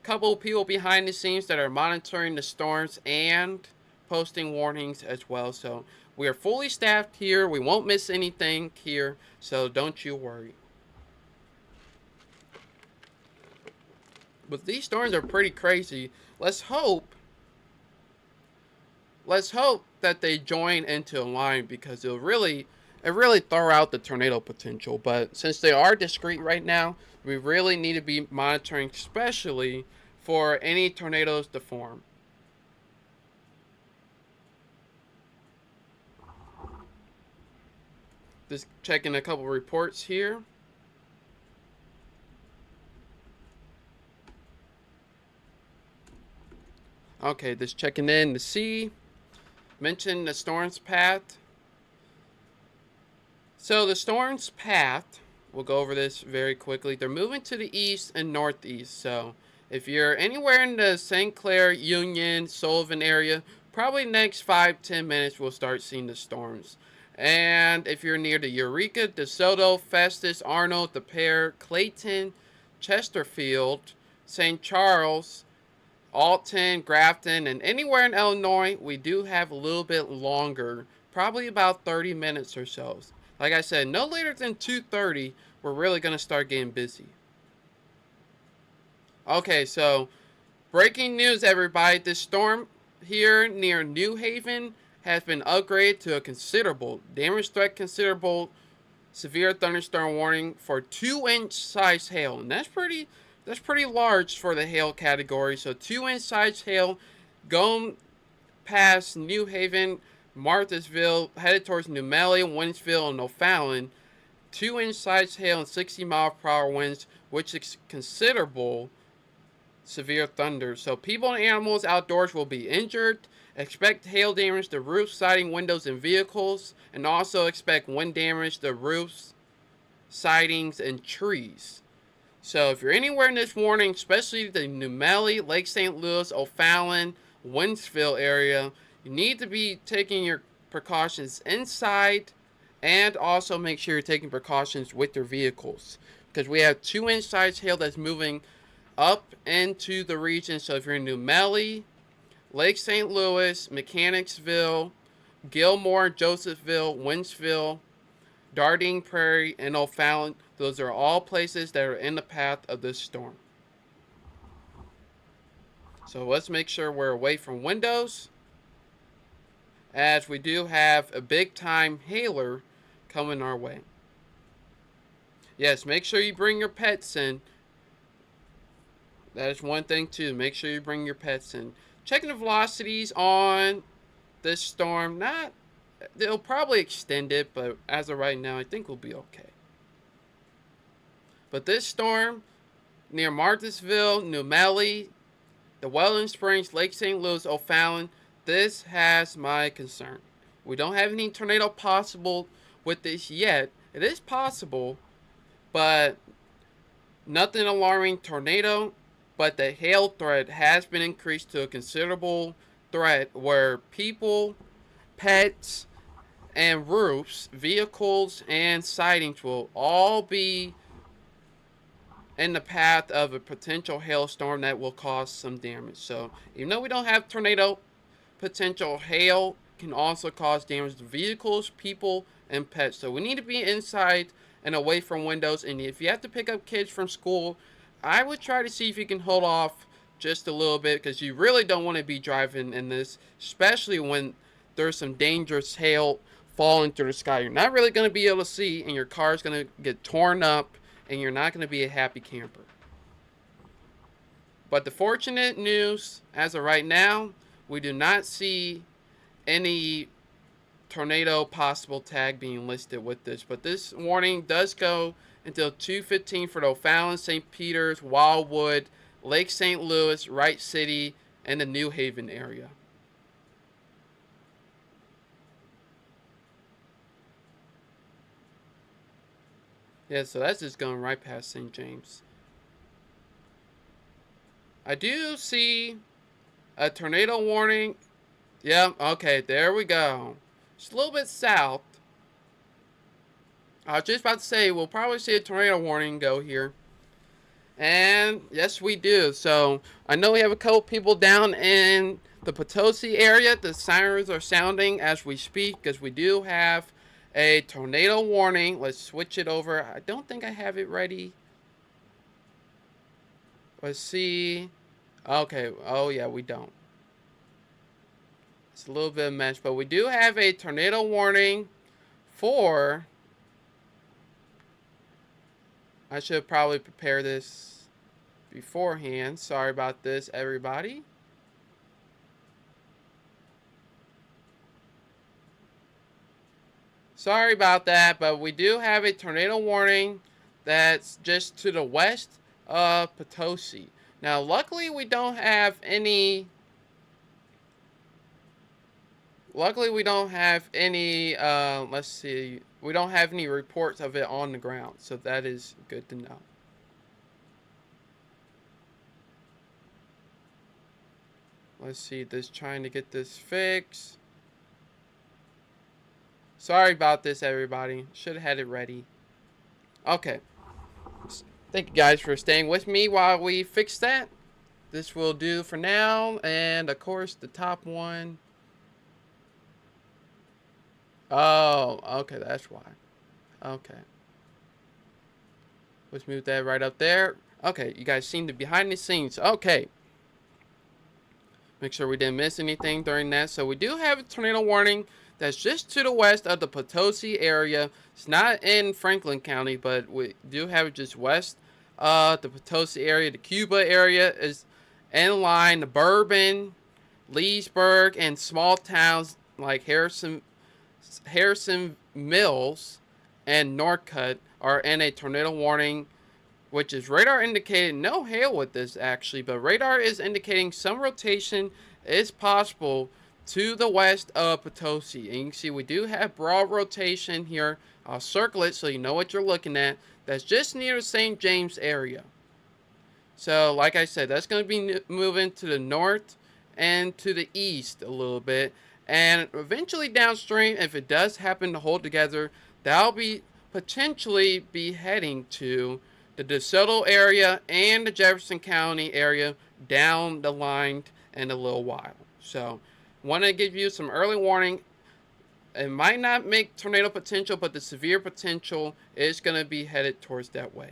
a couple of people behind the scenes that are monitoring the storms and posting warnings as well. So we are fully staffed here. We won't miss anything here. So don't you worry. But these storms are pretty crazy. Let's hope that they join into a line, because it really throw out the tornado potential. But since they are discreet right now, we really need to be monitoring, especially for any tornadoes to form. Just checking a couple reports here. Okay, just checking in to see. Mention the storm's path. So the storm's path, we'll go over this very quickly. They're moving to the east and northeast. So if you're anywhere in the St. Clair, Union, Sullivan area, probably next 5-10 minutes we'll start seeing the storms. And if you're near the Eureka, DeSoto, Festus, Arnold, The Pear, Clayton, Chesterfield, St. Charles, Alton, Grafton, and anywhere in Illinois, we do have a little bit longer, probably about 30 minutes or so. Like I said, no later than 2:30, we're really going to start getting busy. Okay, so breaking news, everybody. This storm here near New Haven has been upgraded to a considerable damage threat, considerable severe thunderstorm warning for 2-inch size hail, and that's pretty large for the hail category. So 2-inch size hail going past New Haven, Marthasville, headed towards New Melle, Winsville, and O'Fallon. 2-inch size hail and 60-mile-per-hour winds, which is considerable severe thunder. So people and animals outdoors will be injured. Expect hail damage to roofs, siding, windows, and vehicles, and also expect wind damage to roofs, sidings, and trees. So if you're anywhere in this warning, especially the New Melle, Lake St. Louis, O'Fallon, Winsville area, you need to be taking your precautions inside, and also make sure you're taking precautions with your vehicles, because we have 2-inch size hail that's moving up into the region. So if you're in New Melle, Lake St. Louis, Mechanicsville, Gilmore, Josephville, Winsville, Dardine Prairie, and O'Fallon, those are all places that are in the path of this storm. So let's make sure we're away from windows, as we do have a big time hailer coming our way. Yes, make sure you bring your pets in. That is one thing too. Make sure you bring your pets in. Checking the velocities on this storm. They'll probably extend it, but as of right now, I think we'll be okay. But this storm near Marthasville, New Melle, the Welland Springs, Lake St. Louis, O'Fallon, this has my concern. We don't have any tornado possible with this yet. It is possible, but nothing alarming tornado. But the hail threat has been increased to a considerable threat, where people, pets, and roofs, vehicles, and sidings will all be in the path of a potential hailstorm that will cause some damage. So even though we don't have tornado potential, hail can also cause damage to vehicles, people, and pets. So we need to be inside and away from windows. And if you have to pick up kids from school, I would try to see if you can hold off just a little bit, because you really don't want to be driving in this, especially when there's some dangerous hail falling through the sky. You're not really going to be able to see, and your car's going to get torn up, and you're not going to be a happy camper. But the fortunate news, as of right now, we do not see any tornado possible tag being listed with this. But this warning does go until 2:15 for the O'Fallon, St. Peters, Wildwood, Lake St. Louis, Wright City, and the New Haven area. Yeah, so that's just going right past St. James. I do see a tornado warning. Yeah, okay, there we go. Just a little bit south. I was just about to say, we'll probably see a tornado warning go here. And yes, we do. So I know we have a couple people down in the Potosi area. The sirens are sounding as we speak because we do have a tornado warning. Let's switch it over. I don't think I have it ready. Let's see. Okay. Oh, yeah, we don't. It's a little bit of a mess, but we do have a tornado warning for... I should probably prepare this beforehand. Sorry about this, everybody. Sorry about that, but we do have a tornado warning that's just to the west of Potosi. Now, luckily, we don't have any... Luckily, we don't have any, let's see, we don't have any reports of it on the ground, so that is good to know. Let's see, just trying to get this fixed. Sorry about this, everybody. Should have had it ready. Okay. Thank you guys for staying with me while we fix that. This will do for now, and of course, the top one. Oh, okay, that's why. Okay. Let's move that right up there. Okay, you guys seen the behind the scenes. Okay. Make sure we didn't miss anything during that. So we do have a tornado warning that's just to the west of the Potosi area. It's not in Franklin County, but we do have it just west of the Potosi area. The Cuba area is in line. The Bourbon, Leesburg, and small towns like Harrison Mills and Northcutt are in a tornado warning, which is radar indicated no hail with this actually, but radar is indicating some rotation is possible to the west of Potosi. And you can see we do have broad rotation here. I'll circle it so you know what you're looking at. That's just near the St. James area. So like I said, that's going to be moving to the north and to the east a little bit. And eventually downstream, if it does happen to hold together, that'll be potentially be heading to the DeSoto area and the Jefferson County area down the line in a little while. So, want to give you some early warning. It might not make tornado potential, but the severe potential is going to be headed towards that way.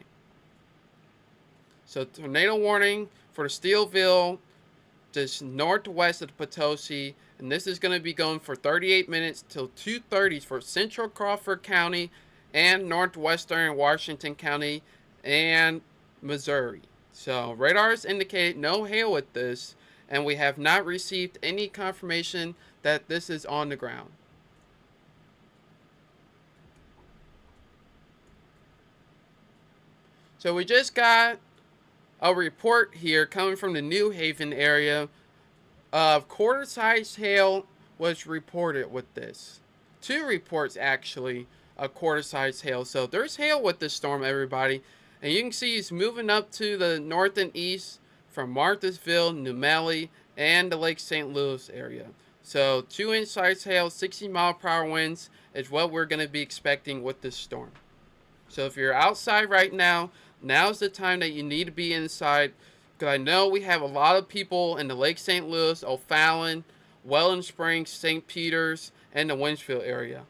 So, tornado warning for the Steelville, just northwest of the Potosi, and this is going to be going for 38 minutes till 2:30 for Central Crawford County and northwestern Washington County and Missouri. So radar has indicated no hail with this, and we have not received any confirmation that this is on the ground. So we just got a report here coming from the New Haven area of quarter-sized hail was reported with this. 2 reports actually of quarter-sized hail. So there's hail with this storm, everybody. And you can see it's moving up to the north and east from Marthasville, New Mally, and the Lake St. Louis area. So 2-inch size hail, 60-mile-per-hour winds is what we're going to be expecting with this storm. So if you're outside right now, now's the time that you need to be inside. Because I know we have a lot of people in the Lake St. Louis, O'Fallon, Welland Springs, St. Peters, and the Winchfield area.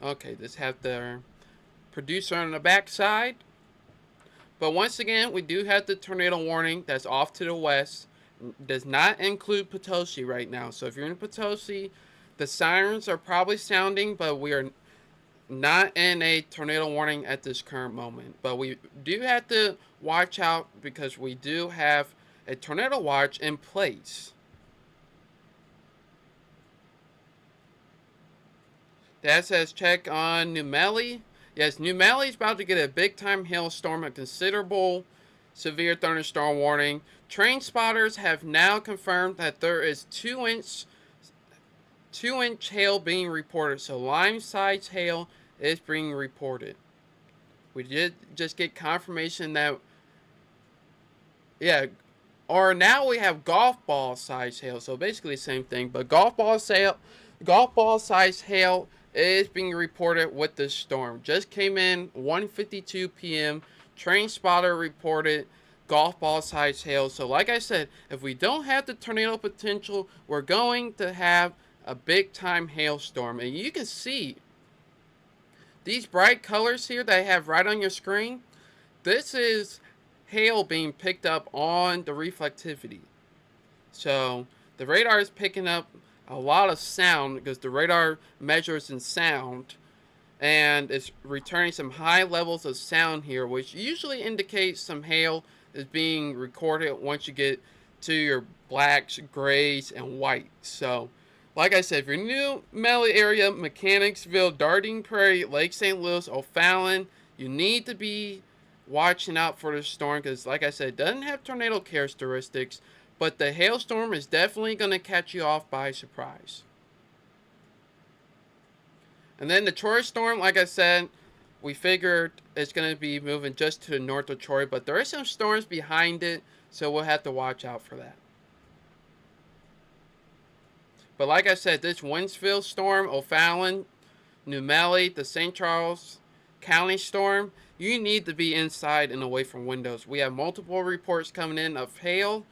Okay, just have the producer on the back side. But once again, we do have the tornado warning that's off to the west. Does not include Potosi right now. So if you're in Potosi, the sirens are probably sounding, but we are not in a tornado warning at this current moment. But we do have to watch out because we do have a tornado watch in place. That says check on New Mally. Yes, New Mally is about to get a big time hailstorm, a considerable severe thunderstorm warning. Train spotters have now confirmed that there is 2-inch hail being reported. So lime-sized hail is being reported. We did just get confirmation that Yeah, or now we have golf ball size hail. So basically the same thing, but golf ball size hail is being reported with this storm. Just came in 1:52 p.m. Train spotter reported golf ball size hail. So like I said, if we don't have the tornado potential, we're going to have a big time hailstorm. And you can see these bright colors here that I have right on your screen. This is hail being picked up on the reflectivity. So the radar is picking up a lot of sound because the radar measures in sound, and it's returning some high levels of sound here, which usually indicates some hail is being recorded once you get to your blacks, grays, and whites. So, like I said, if you're new Melly area, Mechanicsville, Dardine Prairie, Lake St. Louis, O'Fallon, you need to be watching out for the storm because, like I said, it doesn't have tornado characteristics, but the hailstorm is definitely going to catch you off by surprise. And then the Troy storm, like I said, we figured it's going to be moving just to the north of Troy, but there are some storms behind it, so we'll have to watch out for that. But like I said, this Winsfield storm, O'Fallon, New Melle, the St. Charles County storm, you need to be inside and away from windows. We have multiple reports coming in of hail,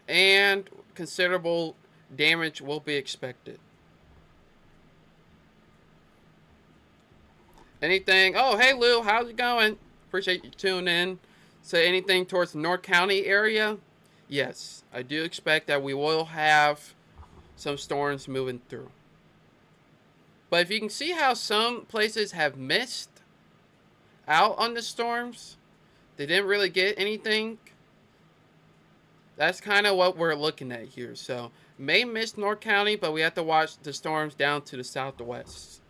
and considerable damage will be expected. Anything? Oh, hey Lou, how's it going? Appreciate you tuning in. Say anything towards the North County area? Yes, I do expect that we will have some storms moving through. But if you can see how some places have missed out on the storms, they didn't really get anything. That's kind of what we're looking at here. So, may miss North County, but we have to watch the storms down to the southwest.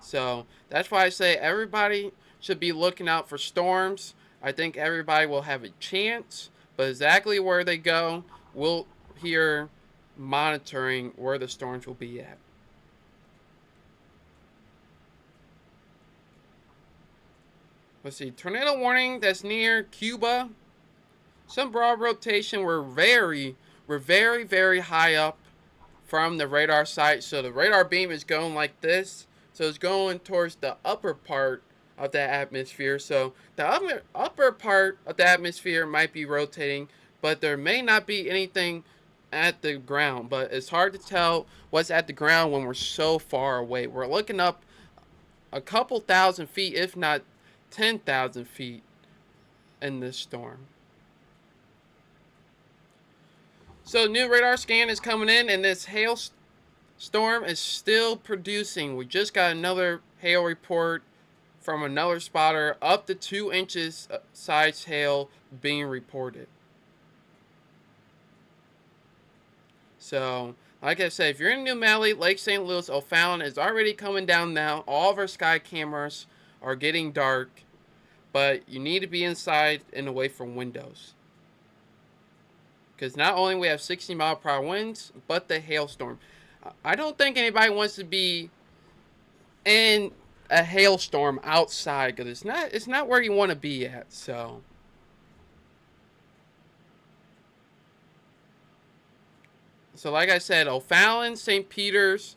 So, that's why I say everybody should be looking out for storms. I think everybody will have a chance, but exactly where they go, we'll hear monitoring where the storms will be at. Let's see, tornado warning that's near Cuba. Some broad rotation. We're very, very high up from the radar site. So the radar beam is going like this. So it's going towards the upper part of the atmosphere. So the upper part of the atmosphere might be rotating, but there may not be anything at the ground. But it's hard to tell what's at the ground when we're so far away. We're looking up a couple thousand feet, if not 10,000 feet in this storm. So new radar scan is coming in, and this hail storm is still producing. We just got another hail report from another spotter, up to 2 inches size hail being reported. So, like I said, if you're in New Melle, Lake St. Louis, O'Fallon is already coming down now. All of our sky cameras are getting dark, but you need to be inside and away from windows. Because not only we have 60-mile-per-hour winds, but the hailstorm. I don't think anybody wants to be in a hailstorm outside, because it's not where you want to be at. So like I said, O'Fallon, St. Peter's,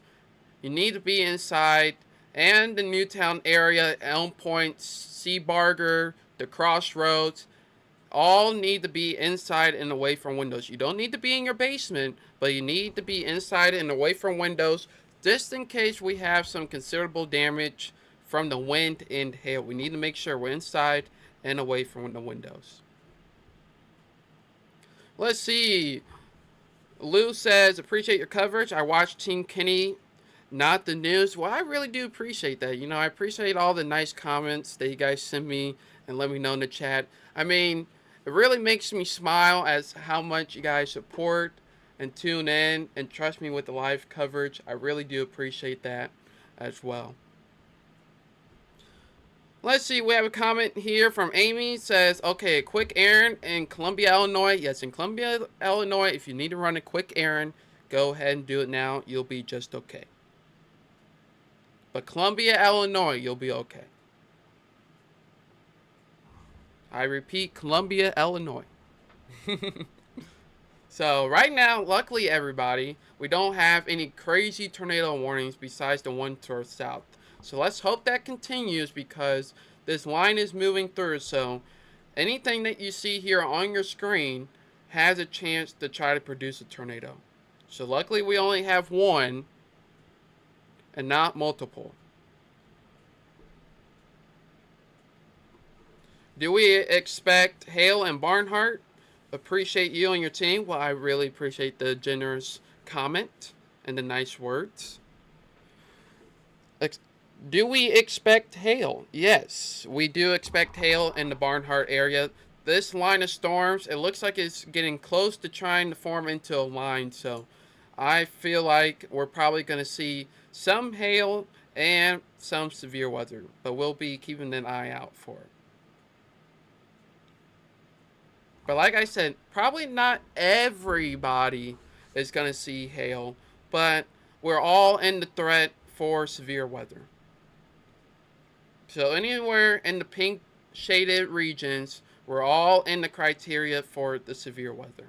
you need to be inside, and the Newtown area, Elm Point, Seabarger, the Crossroads, all need to be inside and away from windows. You don't need to be in your basement, but you need to be inside and away from windows, just in case we have some considerable damage from the wind and hail. We need to make sure we're inside and away from the windows. Let's see. Lou says, appreciate your coverage. I watched Team Kenny, not the news. Well, I really do appreciate that. I appreciate all the nice comments that you guys send me and let me know in the chat. I mean, it really makes me smile as how much you guys support and tune in and trust me with the live coverage. I really do appreciate that as well. Let's see, we have a comment here from Amy. It says, okay, a quick errand in Columbia, Illinois. Yes, in Columbia, Illinois, if you need to run a quick errand, go ahead and do it now. You'll be just okay. But Columbia, Illinois, you'll be okay. I repeat, Columbia, Illinois. So right now, luckily everybody, we don't have any crazy tornado warnings besides the one to our south. So let's hope that continues because this line is moving through. So anything that you see here on your screen has a chance to try to produce a tornado. So luckily we only have one and not multiple. Do we expect hail and Barnhart? Appreciate you and your team. Well, I really appreciate the generous comment and the nice words. Do we expect hail? Yes, we do expect hail in the Barnhart area. This line of storms, it looks like it's getting close to trying to form into a line, so I feel like we're probably going to see some hail and some severe weather, but we'll be keeping an eye out for it. But like I said, probably not everybody is going to see hail, but we're all in the threat for severe weather. So anywhere in the pink shaded regions, we're all in the criteria for the severe weather.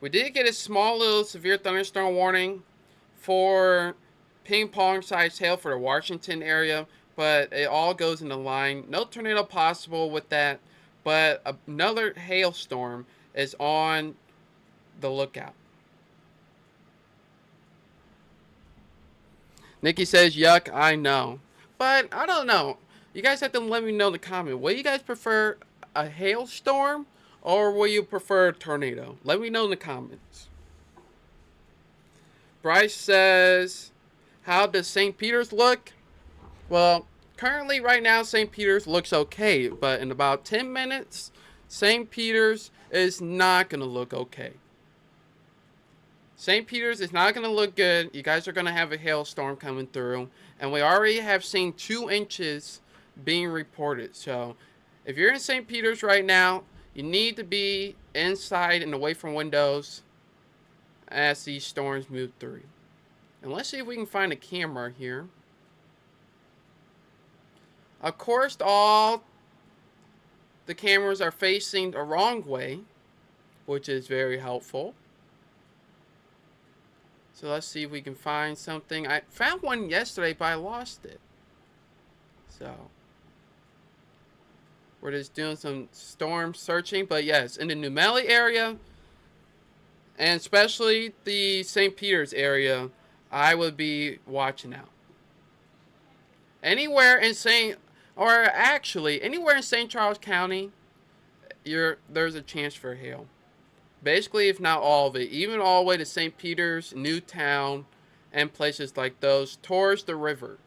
We did get a small little severe thunderstorm warning for ping pong sized hail for the Washington area, but it all goes in the line. No tornado possible with that, but another hailstorm is on the lookout. Nikki says, yuck, I know. But I don't know. You guys have to let me know in the comment. Will you guys prefer a hailstorm or will you prefer a tornado? Let me know in the comments. Bryce says, how does St. Peter's look? Well, currently right now St. Peter's looks okay, but in about 10 minutes, St. Peter's is not going to look okay. St. Peter's is not going to look good. You guys are going to have a hailstorm coming through, and we already have seen 2 inches being reported. So if you're in St. Peter's right now, you need to be inside and away from windows as these storms move through. And let's see if we can find a camera here. Of course, all the cameras are facing the wrong way, which is very helpful. So let's see if we can find something. I found one yesterday, but I lost it. So we're just doing some storm searching. But yes, in the New Meli area, and especially the St. Peter's area, I would be watching out. Anywhere in anywhere in St. Charles County, there's a chance for hail. Basically, if not all of it, even all the way to St. Peter's, Newtown, and places like those towards the river,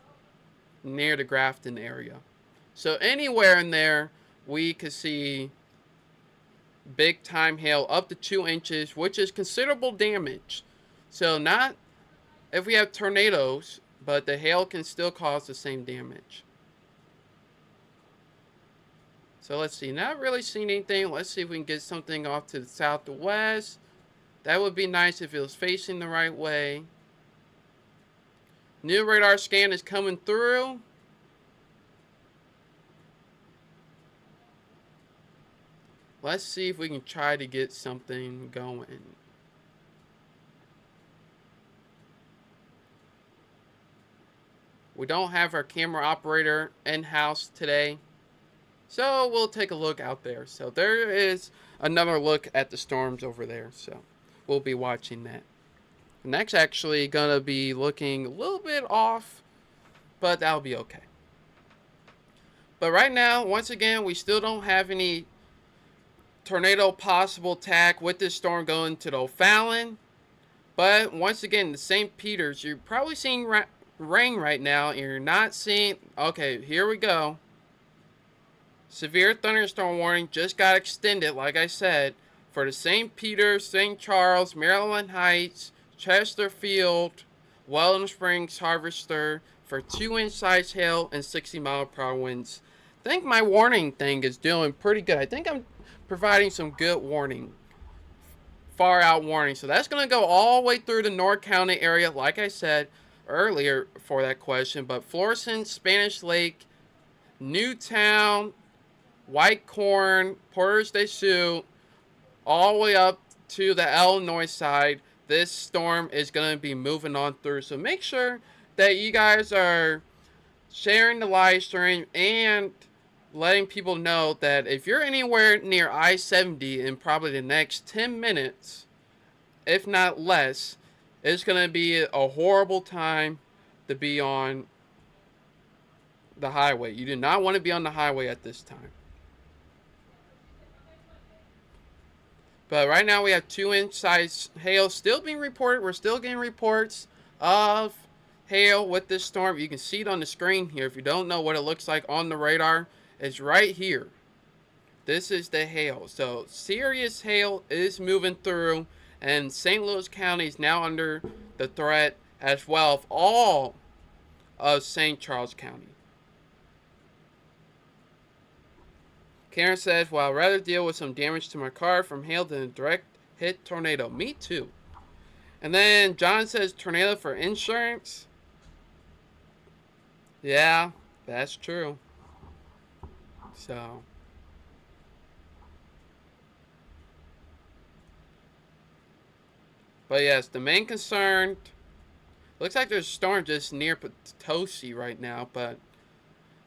near the Grafton area. So anywhere in there, we could see big time hail up to 2 inches, which is considerable damage. So not if we have tornadoes, but the hail can still cause the same damage. So let's see, not really seeing anything. Let's see if we can get something off to the southwest. That would be nice if it was facing the right way. New radar scan is coming through. Let's see if we can try to get something going. We don't have our camera operator in-house today, so we'll take a look out there. So there is another look at the storms over there, so we'll be watching that. And that's actually going to be looking a little bit off, but that'll be okay. But right now, once again, we still don't have any tornado possible attack with this storm going to the O'Fallon. But once again, the St. Peter's, you're probably seeing rain right now, and you're not seeing... Okay, here we go. Severe thunderstorm warning just got extended, like I said, for the St. Peter's, St. Charles, Maryland Heights, Chesterfield, Weldon Springs, Harvester for 2-inch size hail and 60-mile-per-hour winds. I think my warning thing is doing pretty good. I think I'm providing some good warning, far out warning. So that's going to go all the way through the North County area, like I said earlier for that question. But Florissant, Spanish Lake, Newtown, White Corn, Porter's de Sioux, all the way up to the Illinois side. This storm is going to be moving on through. So make sure that you guys are sharing the live stream and letting people know that if you're anywhere near I-70 in probably the next 10 minutes, if not less, it's going to be a horrible time to be on the highway. You do not want to be on the highway at this time. But right now we have 2-inch size hail still being reported. We're still getting reports of hail with this storm. You can see it on the screen here. If you don't know what it looks like on the radar, it's right here. This is the hail. So serious hail is moving through, and St. Louis County is now under the threat as well of all of St. Charles County. Karen says, well, I'd rather deal with some damage to my car from hail than a direct hit tornado. Me too. And then John says, tornado for insurance. Yeah, that's true. So. But yes, the main concern, looks like there's a storm just near Potosi right now, but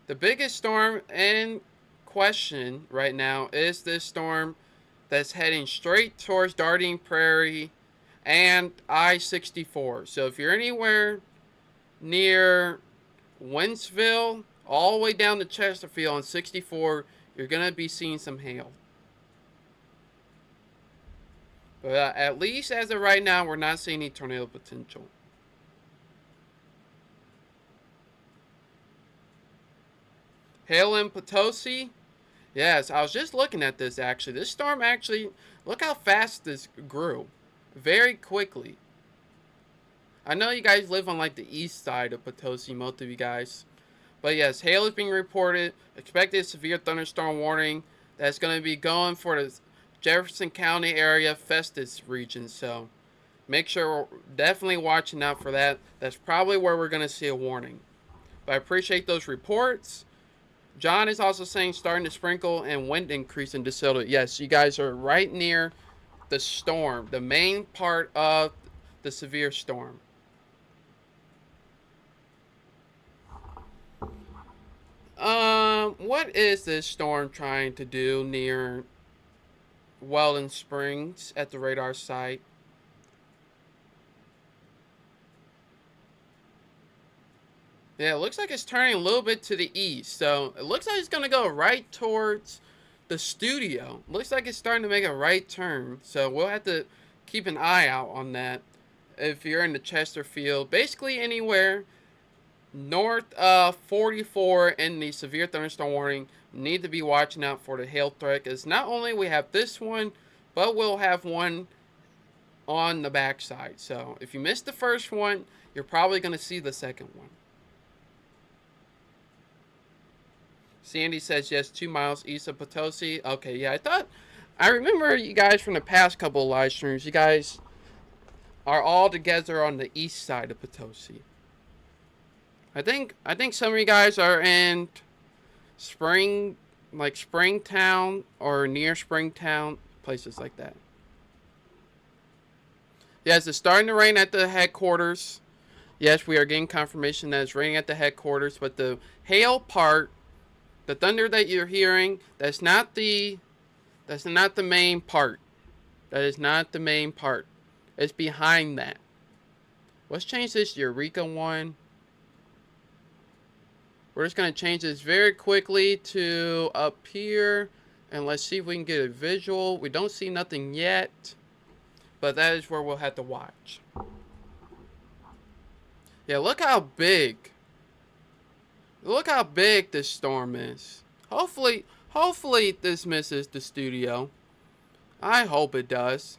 the biggest storm in question right now is this storm that's heading straight towards Dardenne Prairie and I-64. So if you're anywhere near Wentzville, all the way down to Chesterfield on 64, you're going to be seeing some hail. But at least as of right now, we're not seeing any tornado potential. Hail in Potosi. Yes, I was just looking at this actually. This storm actually, look how fast this grew. Very quickly. I know you guys live on like the east side of Potosi, most of you guys. But yes, hail is being reported. Expected severe thunderstorm warning. That's going to be going for the Jefferson County area, Festus region. So make sure we're definitely watching out for that. That's probably where we're going to see a warning. But I appreciate those reports. John is also saying starting to sprinkle and wind increase in DeSoto. Yes, you guys are right near the storm, the main part of the severe storm. What is this storm trying to do near Weldon Springs at the radar site? Yeah, it looks like it's turning a little bit to the east. So it looks like it's going to go right towards the studio. Looks like it's starting to make a right turn. So we'll have to keep an eye out on that if you're in the Chesterfield. Basically anywhere north of 44 in the severe thunderstorm warning, need to be watching out for the hail threat. Because not only we have this one, but we'll have one on the backside. So if you missed the first one, you're probably going to see the second one. Sandy says yes, 2 miles east of Potosi. Okay, yeah, I remember you guys from the past couple of live streams. You guys are all together on the east side of Potosi. I think some of you guys are in Springtown or near Springtown, places like that. Yes, it's starting to rain at the headquarters. Yes, we are getting confirmation that it's raining at the headquarters, but the hail part, the thunder that you're hearing, that's not the main part. That is not the main part. It's behind that. Let's change this Eureka one. We're just going to change this very quickly to up here. And let's see if we can get a visual. We don't see nothing yet. But that is where we'll have to watch. Yeah, look how big. Look how big this storm is. Hopefully this misses the studio. I hope it does.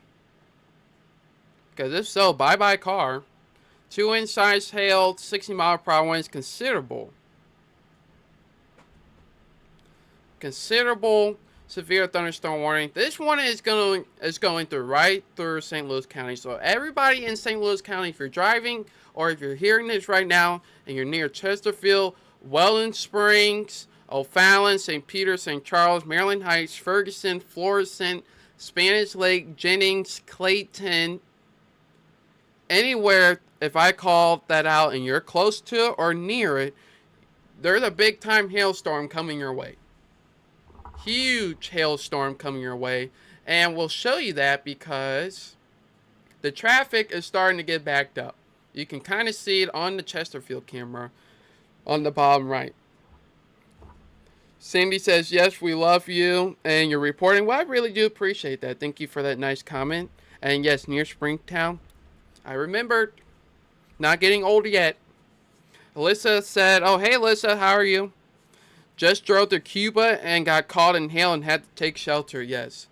Because if so, bye-bye car. 2-inch size hail, 60 mile per hour winds, considerable severe thunderstorm warning. This one is going through right through St. Louis County. So everybody in St. Louis County, if you're driving or if you're hearing this right now and you're near Chesterfield, Weldon Springs, O'Fallon, St. Peter, St. Charles, Maryland Heights, Ferguson, Florissant, Spanish Lake, Jennings, Clayton, anywhere. If I call that out and you're close to it or near it, there's a big time hailstorm coming your way. Huge hailstorm coming your way. And we'll show you that because the traffic is starting to get backed up. You can kind of see it on the Chesterfield camera on the bottom right. Cindy says, yes, we love you and you're reporting. Well, I really do appreciate that. Thank you for that nice comment. And yes, near Springtown. I remembered. Not getting old yet. Alyssa said, oh, hey, Alyssa, how are you? Just drove to Cuba and got caught in hail and had to take shelter. Yes,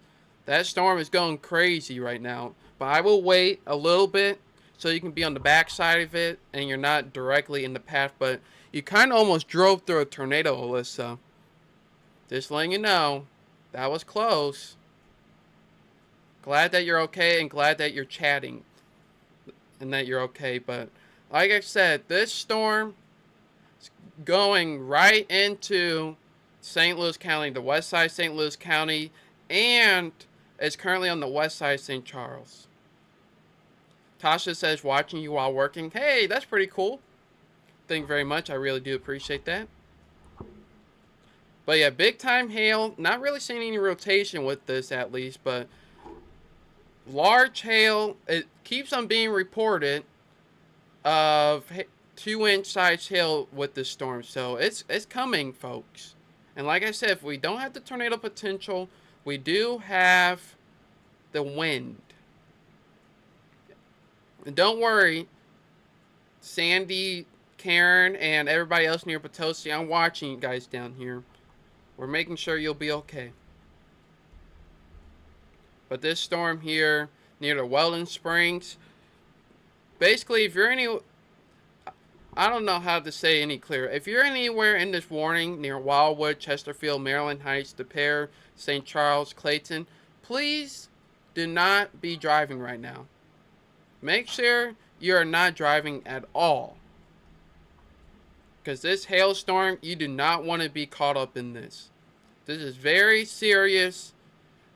that storm is going crazy right now. But I will wait a little bit so you can be on the back side of it and you're not directly in the path. But you kind of almost drove through a tornado, Alyssa. Just letting you know, that was close. Glad that you're okay and glad that you're chatting and that you're okay. But like I said, this storm is going right into St. Louis County, the west side of St. Louis County, and is currently on the west side of St. Charles. Tasha says, watching you while working. Hey, that's pretty cool. Thank you very much. I really do appreciate that. But yeah, big time hail. Not really seeing any rotation with this at least, but large hail. It keeps on being reported of 2-inch size hail with this storm. So it's coming, folks. And like I said, if we don't have the tornado potential, we do have the wind. And don't worry, Sandy, Karen, and everybody else near Potosi, I'm watching you guys down here. We're making sure you'll be okay. But this storm here near the Weldon Springs, basically, if you're I don't know how to say any clearer. If you're anywhere in this warning near Wildwood, Chesterfield, Maryland Heights, DePere, St. Charles, Clayton, please do not be driving right now. Make sure you're not driving at all. Because this hailstorm, you do not want to be caught up in this. This is very serious,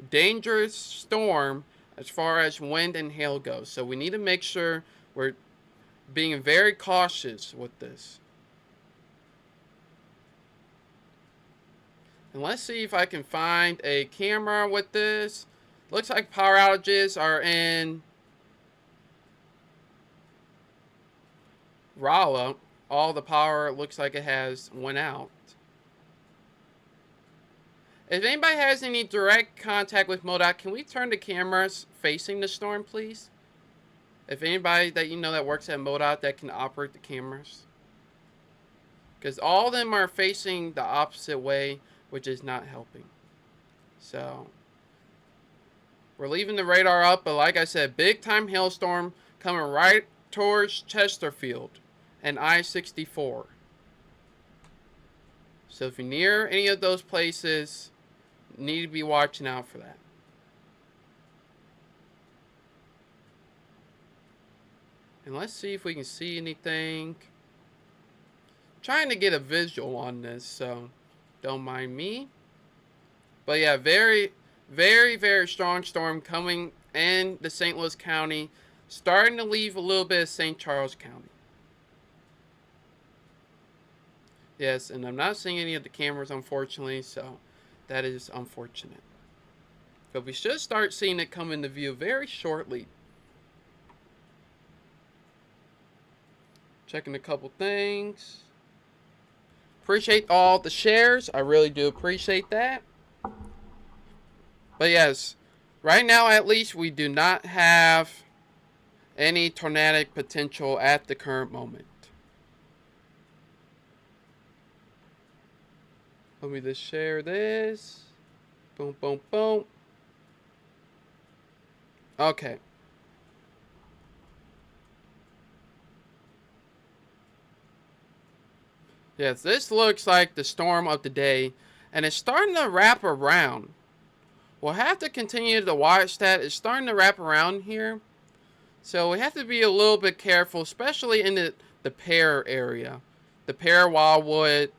dangerous storm as far as wind and hail goes. So we need to make sure we're being very cautious with this. And let's see if I can find a camera with this. Looks like power outages are in Rolla. All the power looks like it has went out. If anybody has any direct contact with MoDOT, can we turn the cameras facing the storm, please? If anybody that you know that works at MoDOT that can operate the cameras. Because all of them are facing the opposite way, which is not helping. So, we're leaving the radar up, but like I said, big time hailstorm coming right towards Chesterfield and I-64. So if you're near any of those places, you need to be watching out for that. And let's see if we can see anything. Trying to get a visual on this, so don't mind me. But yeah, very, very, very strong storm coming in the St. Louis County, starting to leave a little bit of St. Charles County. Yes, and I'm not seeing any of the cameras, unfortunately, so that is unfortunate. But we should start seeing it come into view very shortly. Checking a couple things. Appreciate all the shares. I really do appreciate that. But yes, right now at least we do not have any tornadic potential at the current moment. Let me just share this. Boom, boom, boom. Okay. Yes, this looks like the storm of the day, and it's starting to wrap around. We'll have to continue to watch that. It's starting to wrap around here. So we have to be a little bit careful, especially in the Pear area. The Pear, Wildwood,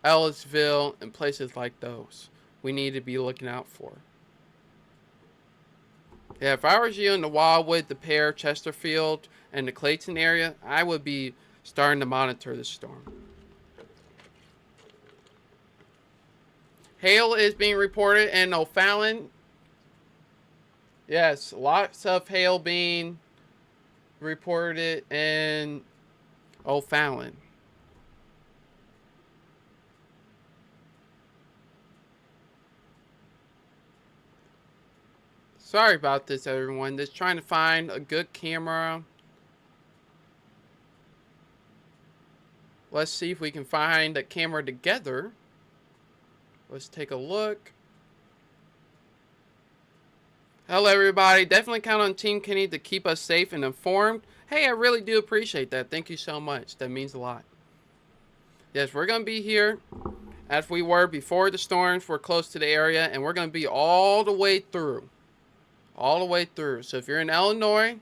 Ellisville, and places like those we need to be looking out for. Yeah, if I was you in the Wildwood, the Pear, Chesterfield, and the Clayton area, I would be starting to monitor this storm. Hail is being reported in O'Fallon. Yes, lots of hail being reported in O'Fallon. Sorry about this, everyone. Just trying to find a good camera. Let's see if we can find a camera together. Let's take a look. Hello, everybody. Definitely count on Team Kenny to keep us safe and informed. Hey, I really do appreciate that. Thank you so much. That means a lot. Yes, we're going to be here as we were before the storms. We're close to the area, and we're going to be all the way through. All the way through. So if you're in Illinois,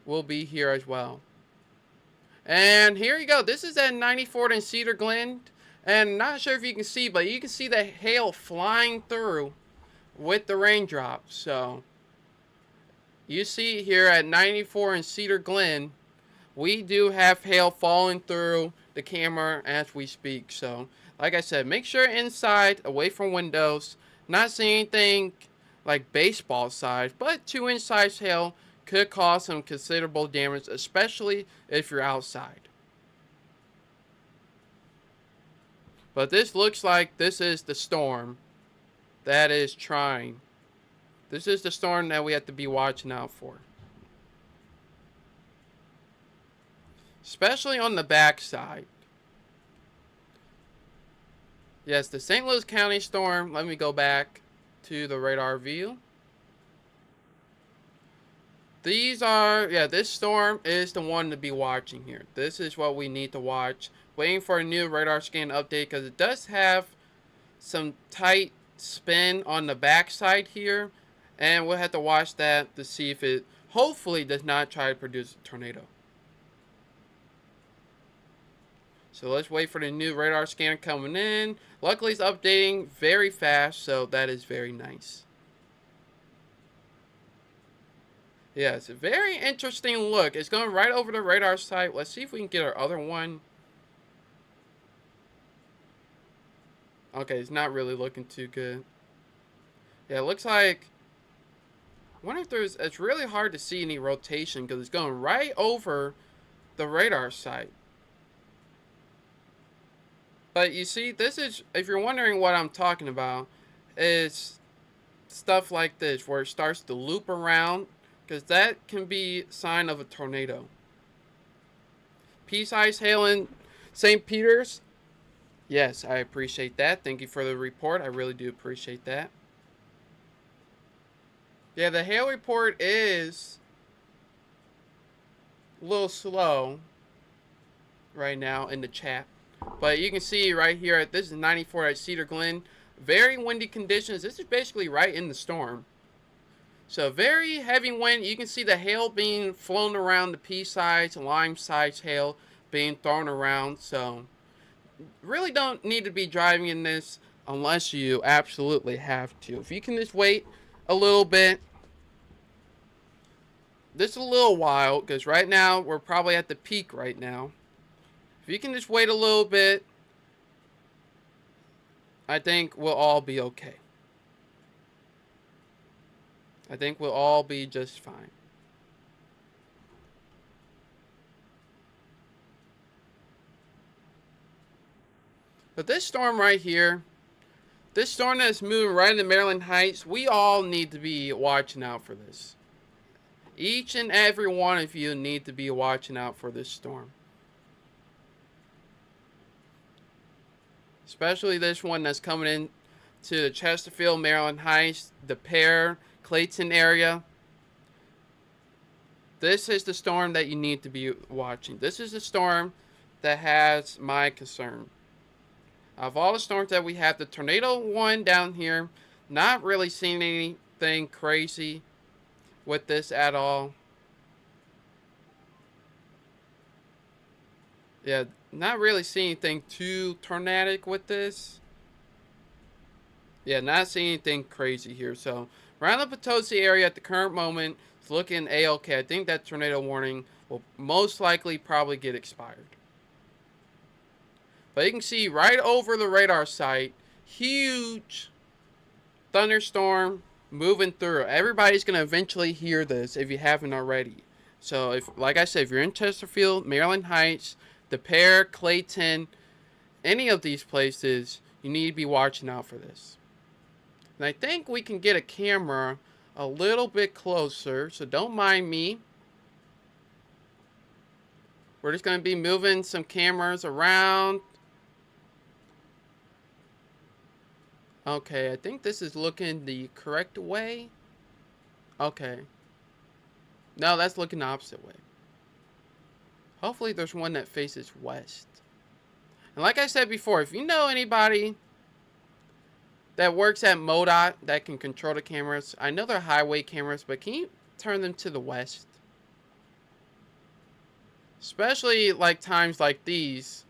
we'll be here as well. And here you go. This is at 94th and Cedar Glen. And not sure if you can see, but you can see the hail flying through with the raindrops. So you see here at 94 and Cedar Glen, we do have hail falling through the camera as we speak. So like I said, make sure inside, away from windows, not seeing anything like baseball size, but 2-inch size hail could cause some considerable damage, especially if you're outside. But this looks like this is the storm that is trying. This is the storm that we have to be watching out for. Especially on the backside. Yes, the St. Louis County storm. Let me go back to the radar view. These are, this storm is the one to be watching here. This is what we need to watch. Waiting for a new radar scan update because it does have some tight spin on the backside here. And we'll have to watch that to see if it hopefully does not try to produce a tornado. So let's wait for the new radar scan coming in. Luckily it's updating very fast, so that is very nice. Yeah, it's a very interesting look. It's going right over the radar site. Let's see if we can get our other one. Okay, it's not really looking too good. Yeah, it looks like... I wonder if there's... It's really hard to see any rotation because it's going right over the radar site. But you see, this is... If you're wondering what I'm talking about, is stuff like this where it starts to loop around. Because that can be a sign of a tornado. Pea-sized hail in St. Peter's. Yes, I appreciate that. Thank you for the report. I really do appreciate that. Yeah, the hail report is a little slow right now in the chat. But you can see right here, this is 94 at Cedar Glen. Very windy conditions. This is basically right in the storm. So very heavy wind. You can see the hail being flown around, the pea-sized and lime-sized hail being thrown around. So really don't need to be driving in this unless you absolutely have to. If you can just wait a little bit. This is a little while because right now we're probably at the peak right now. If you can just wait a little bit, I think we'll all be okay. I think we'll all be just fine. But this storm right here, this storm that's moving right into Maryland Heights, we all need to be watching out for this. Each and every one of you need to be watching out for this storm. Especially this one that's coming in to the Chesterfield, Maryland Heights, the Pear, Clayton area. This is the storm that you need to be watching. This is the storm that has my concern. Of all the storms that we have, the tornado one down here, not really seeing anything crazy with this at all. Yeah, Not really seeing anything too tornadic with this. Yeah, not seeing anything crazy here. So around the Potosi area at the current moment, it's looking A-OK. I think that tornado warning will most likely probably get expired. But you can see right over the radar site, huge thunderstorm moving through. Everybody's going to eventually hear this if you haven't already. So, if, like I said, if you're in Chesterfield, Maryland Heights, De Pere, Clayton, any of these places, you need to be watching out for this. And I think we can get a camera a little bit closer, so don't mind me. We're just going to be moving some cameras around. Okay, I think this is looking the correct way. Okay. No, that's looking the opposite way. Hopefully there's one that faces west. And like I said before, if you know anybody that works at MoDOT that can control the cameras, I know they're highway cameras, but can you turn them to the west? Especially like times like these.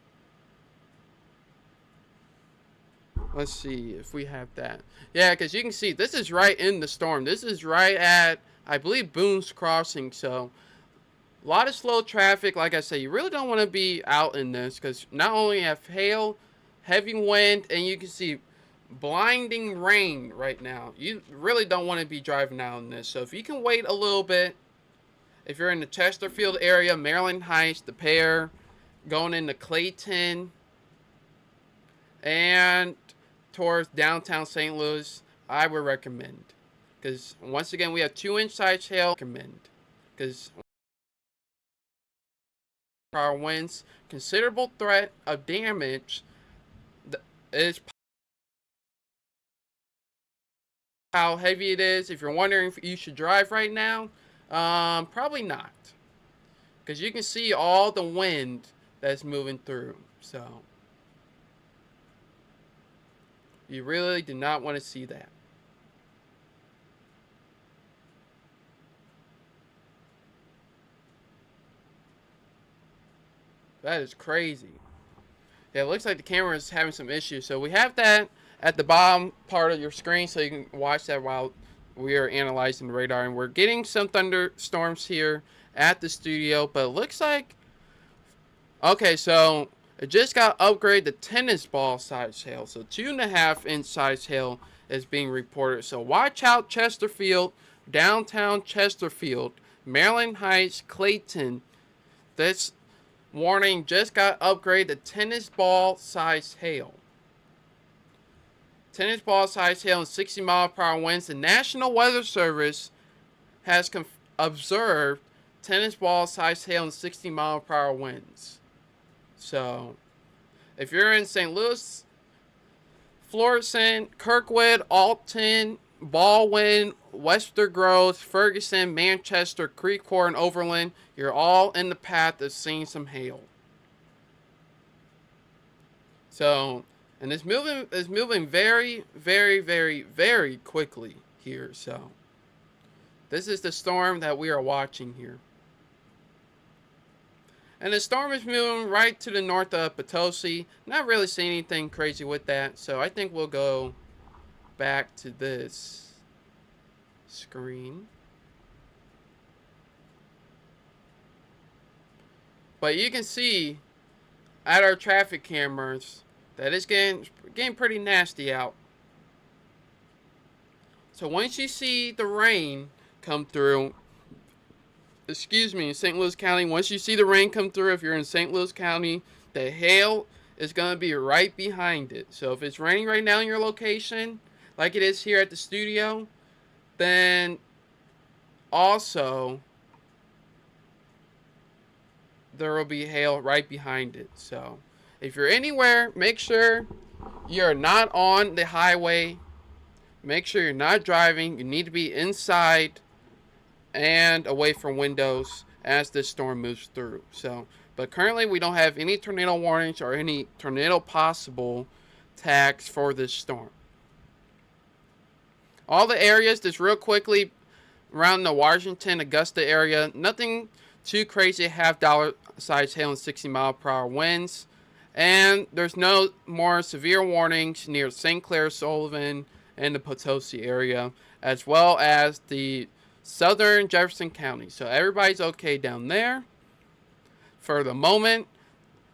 Let's see if we have that. Yeah, because you can see this is right in the storm. This is right at, I believe, Boone's Crossing. So a lot of slow traffic. Like I say, you really don't want to be out in this because not only have hail, heavy wind, and you can see blinding rain right now. You really don't want to be driving out in this. So if you can wait a little bit, if you're in the Chesterfield area, Maryland Heights, De Pere, going into Clayton, and towards downtown St. Louis, I would recommend. Because once again, we have 2-inch size hail. Recommend. Because our winds, considerable threat of damage is how heavy it is. If you're wondering if you should drive right now, probably not. Because you can see all the wind that's moving through. So you really do not want to see that. That is crazy. Yeah, it looks like the camera is having some issues. So we have that at the bottom part of your screen so you can watch that while we are analyzing the radar. And we're getting some thunderstorms here at the studio, but it looks like, okay, so it just got upgraded to tennis ball size hail. So 2.5-inch size hail is being reported. So watch out, Chesterfield, downtown Chesterfield, Maryland Heights, Clayton. This warning just got upgraded to tennis ball size hail. Tennis ball size hail and 60-mile-per-hour winds. The National Weather Service has observed tennis ball size hail and 60-mile-per-hour winds. So, if you're in St. Louis, Florissant, Kirkwood, Alton, Baldwin, Wester Groves, Ferguson, Manchester, Creekport, and Overland, you're all in the path of seeing some hail. So, and it's moving very, very, very, very quickly here. So, this is the storm that we are watching here. And the storm is moving right to the north of Potosi. Not really seeing anything crazy with that. So I think we'll go back to this screen. But you can see at our traffic cameras that it's getting pretty nasty out. So once you see the rain come through, in St. Louis County, once you see the rain come through, if you're in St. Louis County, the hail is going to be right behind it. So if it's raining right now in your location, like it is here at the studio, then also there will be hail right behind it. So if you're anywhere, make sure you're not on the highway. Make sure you're not driving. You need to be inside and away from windows as this storm moves through. So, but currently we don't have any tornado warnings or any tornado possible tags for this storm. All the areas, just real quickly, around the Washington, Augusta area, nothing 2 crazy half-dollar size hail and 60-mile-per-hour winds. And there's no more severe warnings near St. Clair, Sullivan, and the Potosi area, as well as the southern Jefferson County. So everybody's okay down there. For the moment,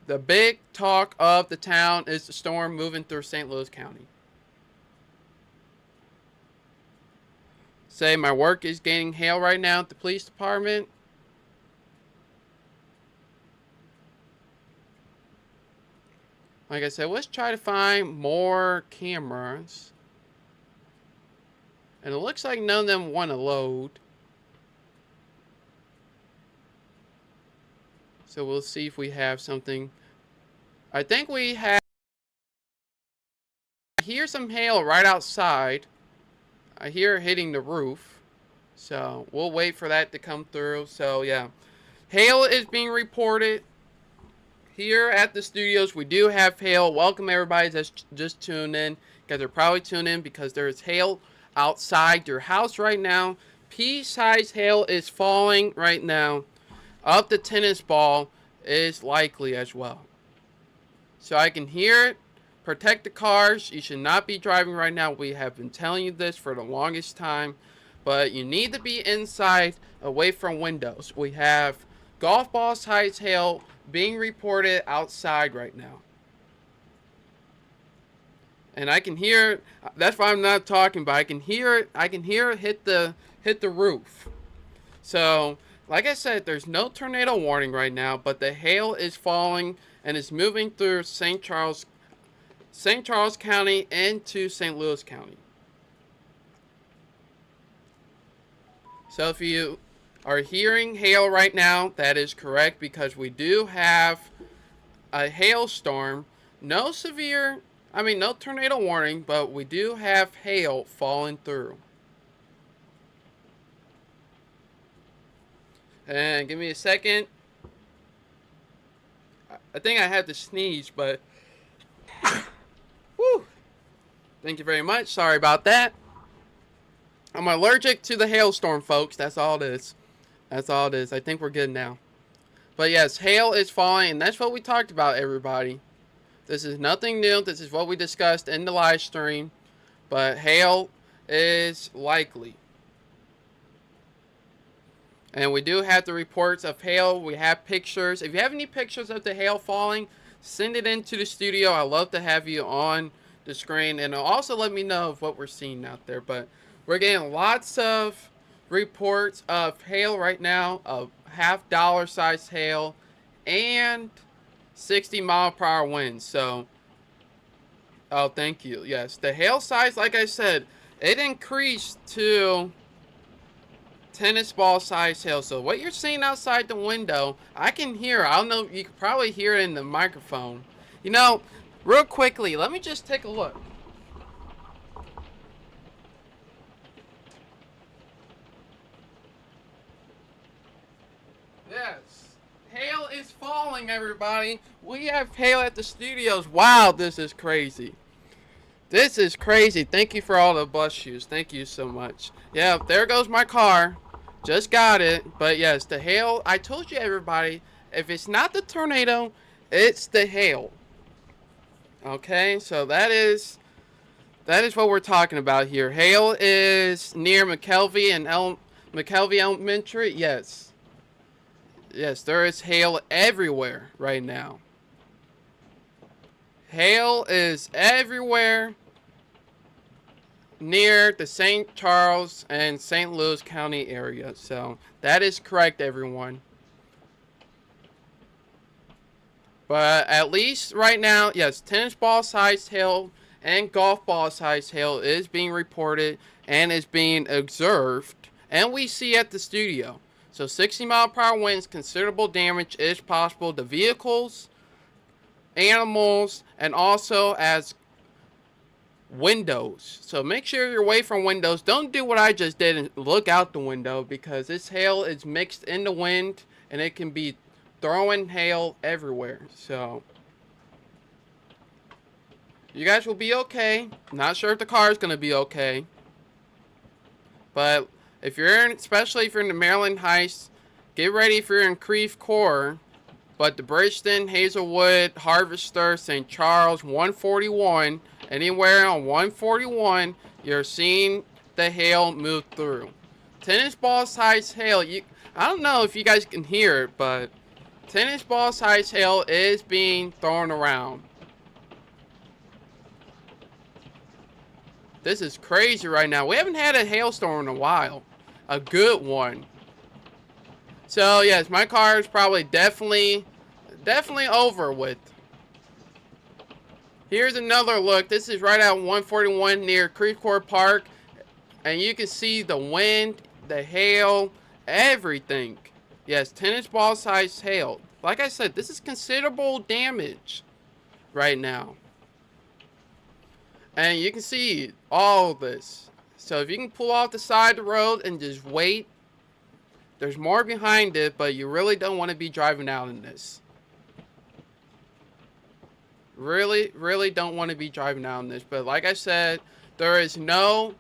the big talk of the town is the storm moving through St. Louis County. Say my work is getting hail right now at the police department. Like I said, let's try to find more cameras. And it looks like none of them want to load. So we'll see if we have something. I think we have. I hear some hail right outside. I hear it hitting the roof. So we'll wait for that to come through. So yeah. Hail is being reported here at the studios. We do have hail. Welcome everybody that's just tuned in. You guys are probably tuned in because there is hail outside your house right now. Pea-sized hail is falling right now. Up the tennis ball is likely as well. So I can hear it. Protect the cars. You should not be driving right now. We have been telling you this for the longest time. But you need to be inside, away from windows. We have golf ball size hail being reported outside right now. And I can hear it. That's why I'm not talking, but I can hear it. I can hear it hit the roof. So, like I said, there's no tornado warning right now, but the hail is falling and is moving through St. Charles County into St. Louis County. So if you are hearing hail right now, that is correct because we do have a hailstorm. No tornado warning, but we do have hail falling through. And give me a second. I think I had to sneeze, but whew. Thank you very much. Sorry about that. I'm allergic to the hailstorm, folks. That's all it is. That's all it is. I think we're good now. But yes, hail is falling, and that's what we talked about, everybody. This is nothing new. This is what we discussed in the live stream. But hail is likely. And we do have the reports of hail. We have pictures. If you have any pictures of the hail falling, send it into the studio. I'd love to have you on the screen. And also let me know of what we're seeing out there. But we're getting lots of reports of hail right now, of half-dollar size hail, and 60-mile-per-hour winds. So, oh, thank you. Yes, the hail size, like I said, it increased to tennis ball size hail. So what you're seeing outside the window, I can hear. I don't know. You can probably hear it in the microphone. You know, real quickly, let me just take a look. Yes, hail is falling, everybody. We have hail at the studios. Wow, this is crazy. This is crazy. Thank you for all the bus shoes. Thank you so much. Yeah, there goes my car. Just got it. But yes, the hail. I told you, everybody, if it's not the tornado, it's the hail. Okay, so that is what we're talking about here. Hail is near McKelvey and McKelvey Elementary. Yes. Yes, there is hail everywhere right now. Hail is everywhere near the St. Charles and St. Louis County area. So that is correct, everyone. But at least right now, yes, tennis ball sized hail and golf ball sized hail is being reported and is being observed. And we see at the studio. So 60-mile-per-hour winds, considerable damage is possible to vehicles, animals, and also as windows. So make sure you're away from windows. Don't do what I just did and look out the window, because this hail is mixed in the wind and it can be throwing hail everywhere. So you guys will be okay. Not sure if the car is going to be okay. But if you're in, especially if you're in the Maryland Heights get ready for your increased core. But the Bridgeton, Hazelwood, Harvester, St. Charles, 141, anywhere on 141, you're seeing the hail move through. Tennis ball size hail. I don't know if you guys can hear it, but tennis ball size hail is being thrown around. This is crazy right now. We haven't had a hailstorm in a while. A good one. So yes, my car is probably definitely over with. Here's another look. This is right at 141 near Creve Coeur Park. And you can see the wind, the hail, everything. Yes, tennis ball size hail. Like I said, this is considerable damage right now. And you can see all of this. So if you can pull off the side of the road and just wait, there's more behind it, but you really don't want to be driving out in this. Really don't want to be driving out in this. But like I said, there is no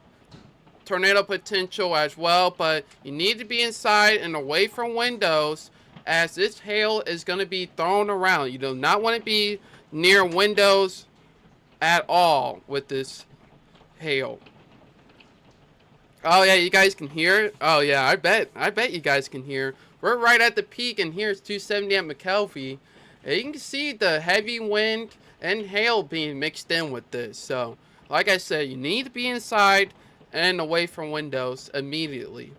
tornado potential as well, but you need to be inside and away from windows as this hail is going to be thrown around. You do not want to be near windows at all with this hail. Oh yeah, you guys can hear it? Oh yeah, I bet you guys can hear. We're right at the peak, and here's 270 at McKelvey. And you can see the heavy wind and hail being mixed in with this. So, like I said, you need to be inside and away from windows immediately.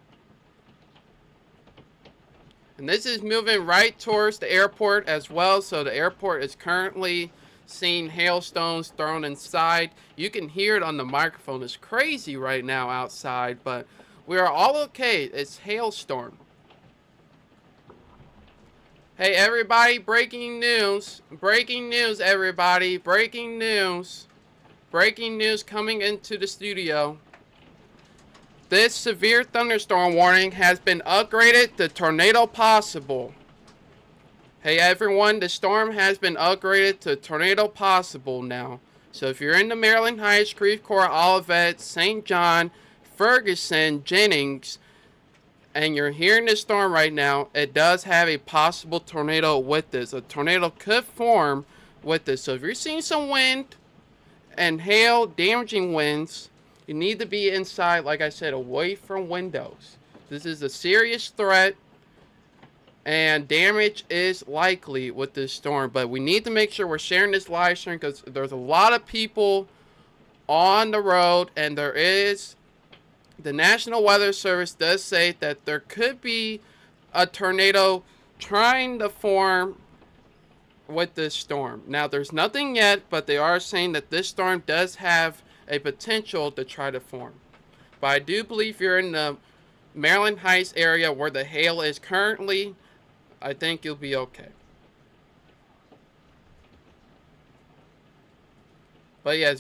And this is moving right towards the airport as well. So the airport is currently seeing hailstones thrown inside. You can hear it on the microphone. It's crazy right now outside, but we are all okay. It's hailstorm. Hey everybody, breaking news. Breaking news, everybody. Breaking news. Breaking news coming into the studio. This severe thunderstorm warning has been upgraded to tornado possible. Hey everyone, the storm has been upgraded to tornado possible now. So if you're in the Maryland Heights, Creve Coeur, Olivet, St. John, Ferguson, Jennings, and you're hearing this storm right now, it does have a possible tornado with this. A tornado could form with this. So if you're seeing some wind and hail, damaging winds, you need to be inside, like I said, away from windows. This is a serious threat, and damage is likely with this storm. But we need to make sure we're sharing this live stream because there's a lot of people on the road, and there is, the National Weather Service does say that there could be a tornado trying to form with this storm. Now, there's nothing yet, but they are saying that this storm does have a potential to try to form. But I do believe you're in the Maryland Heights area where the hail is currently, I think you'll be okay. But yes,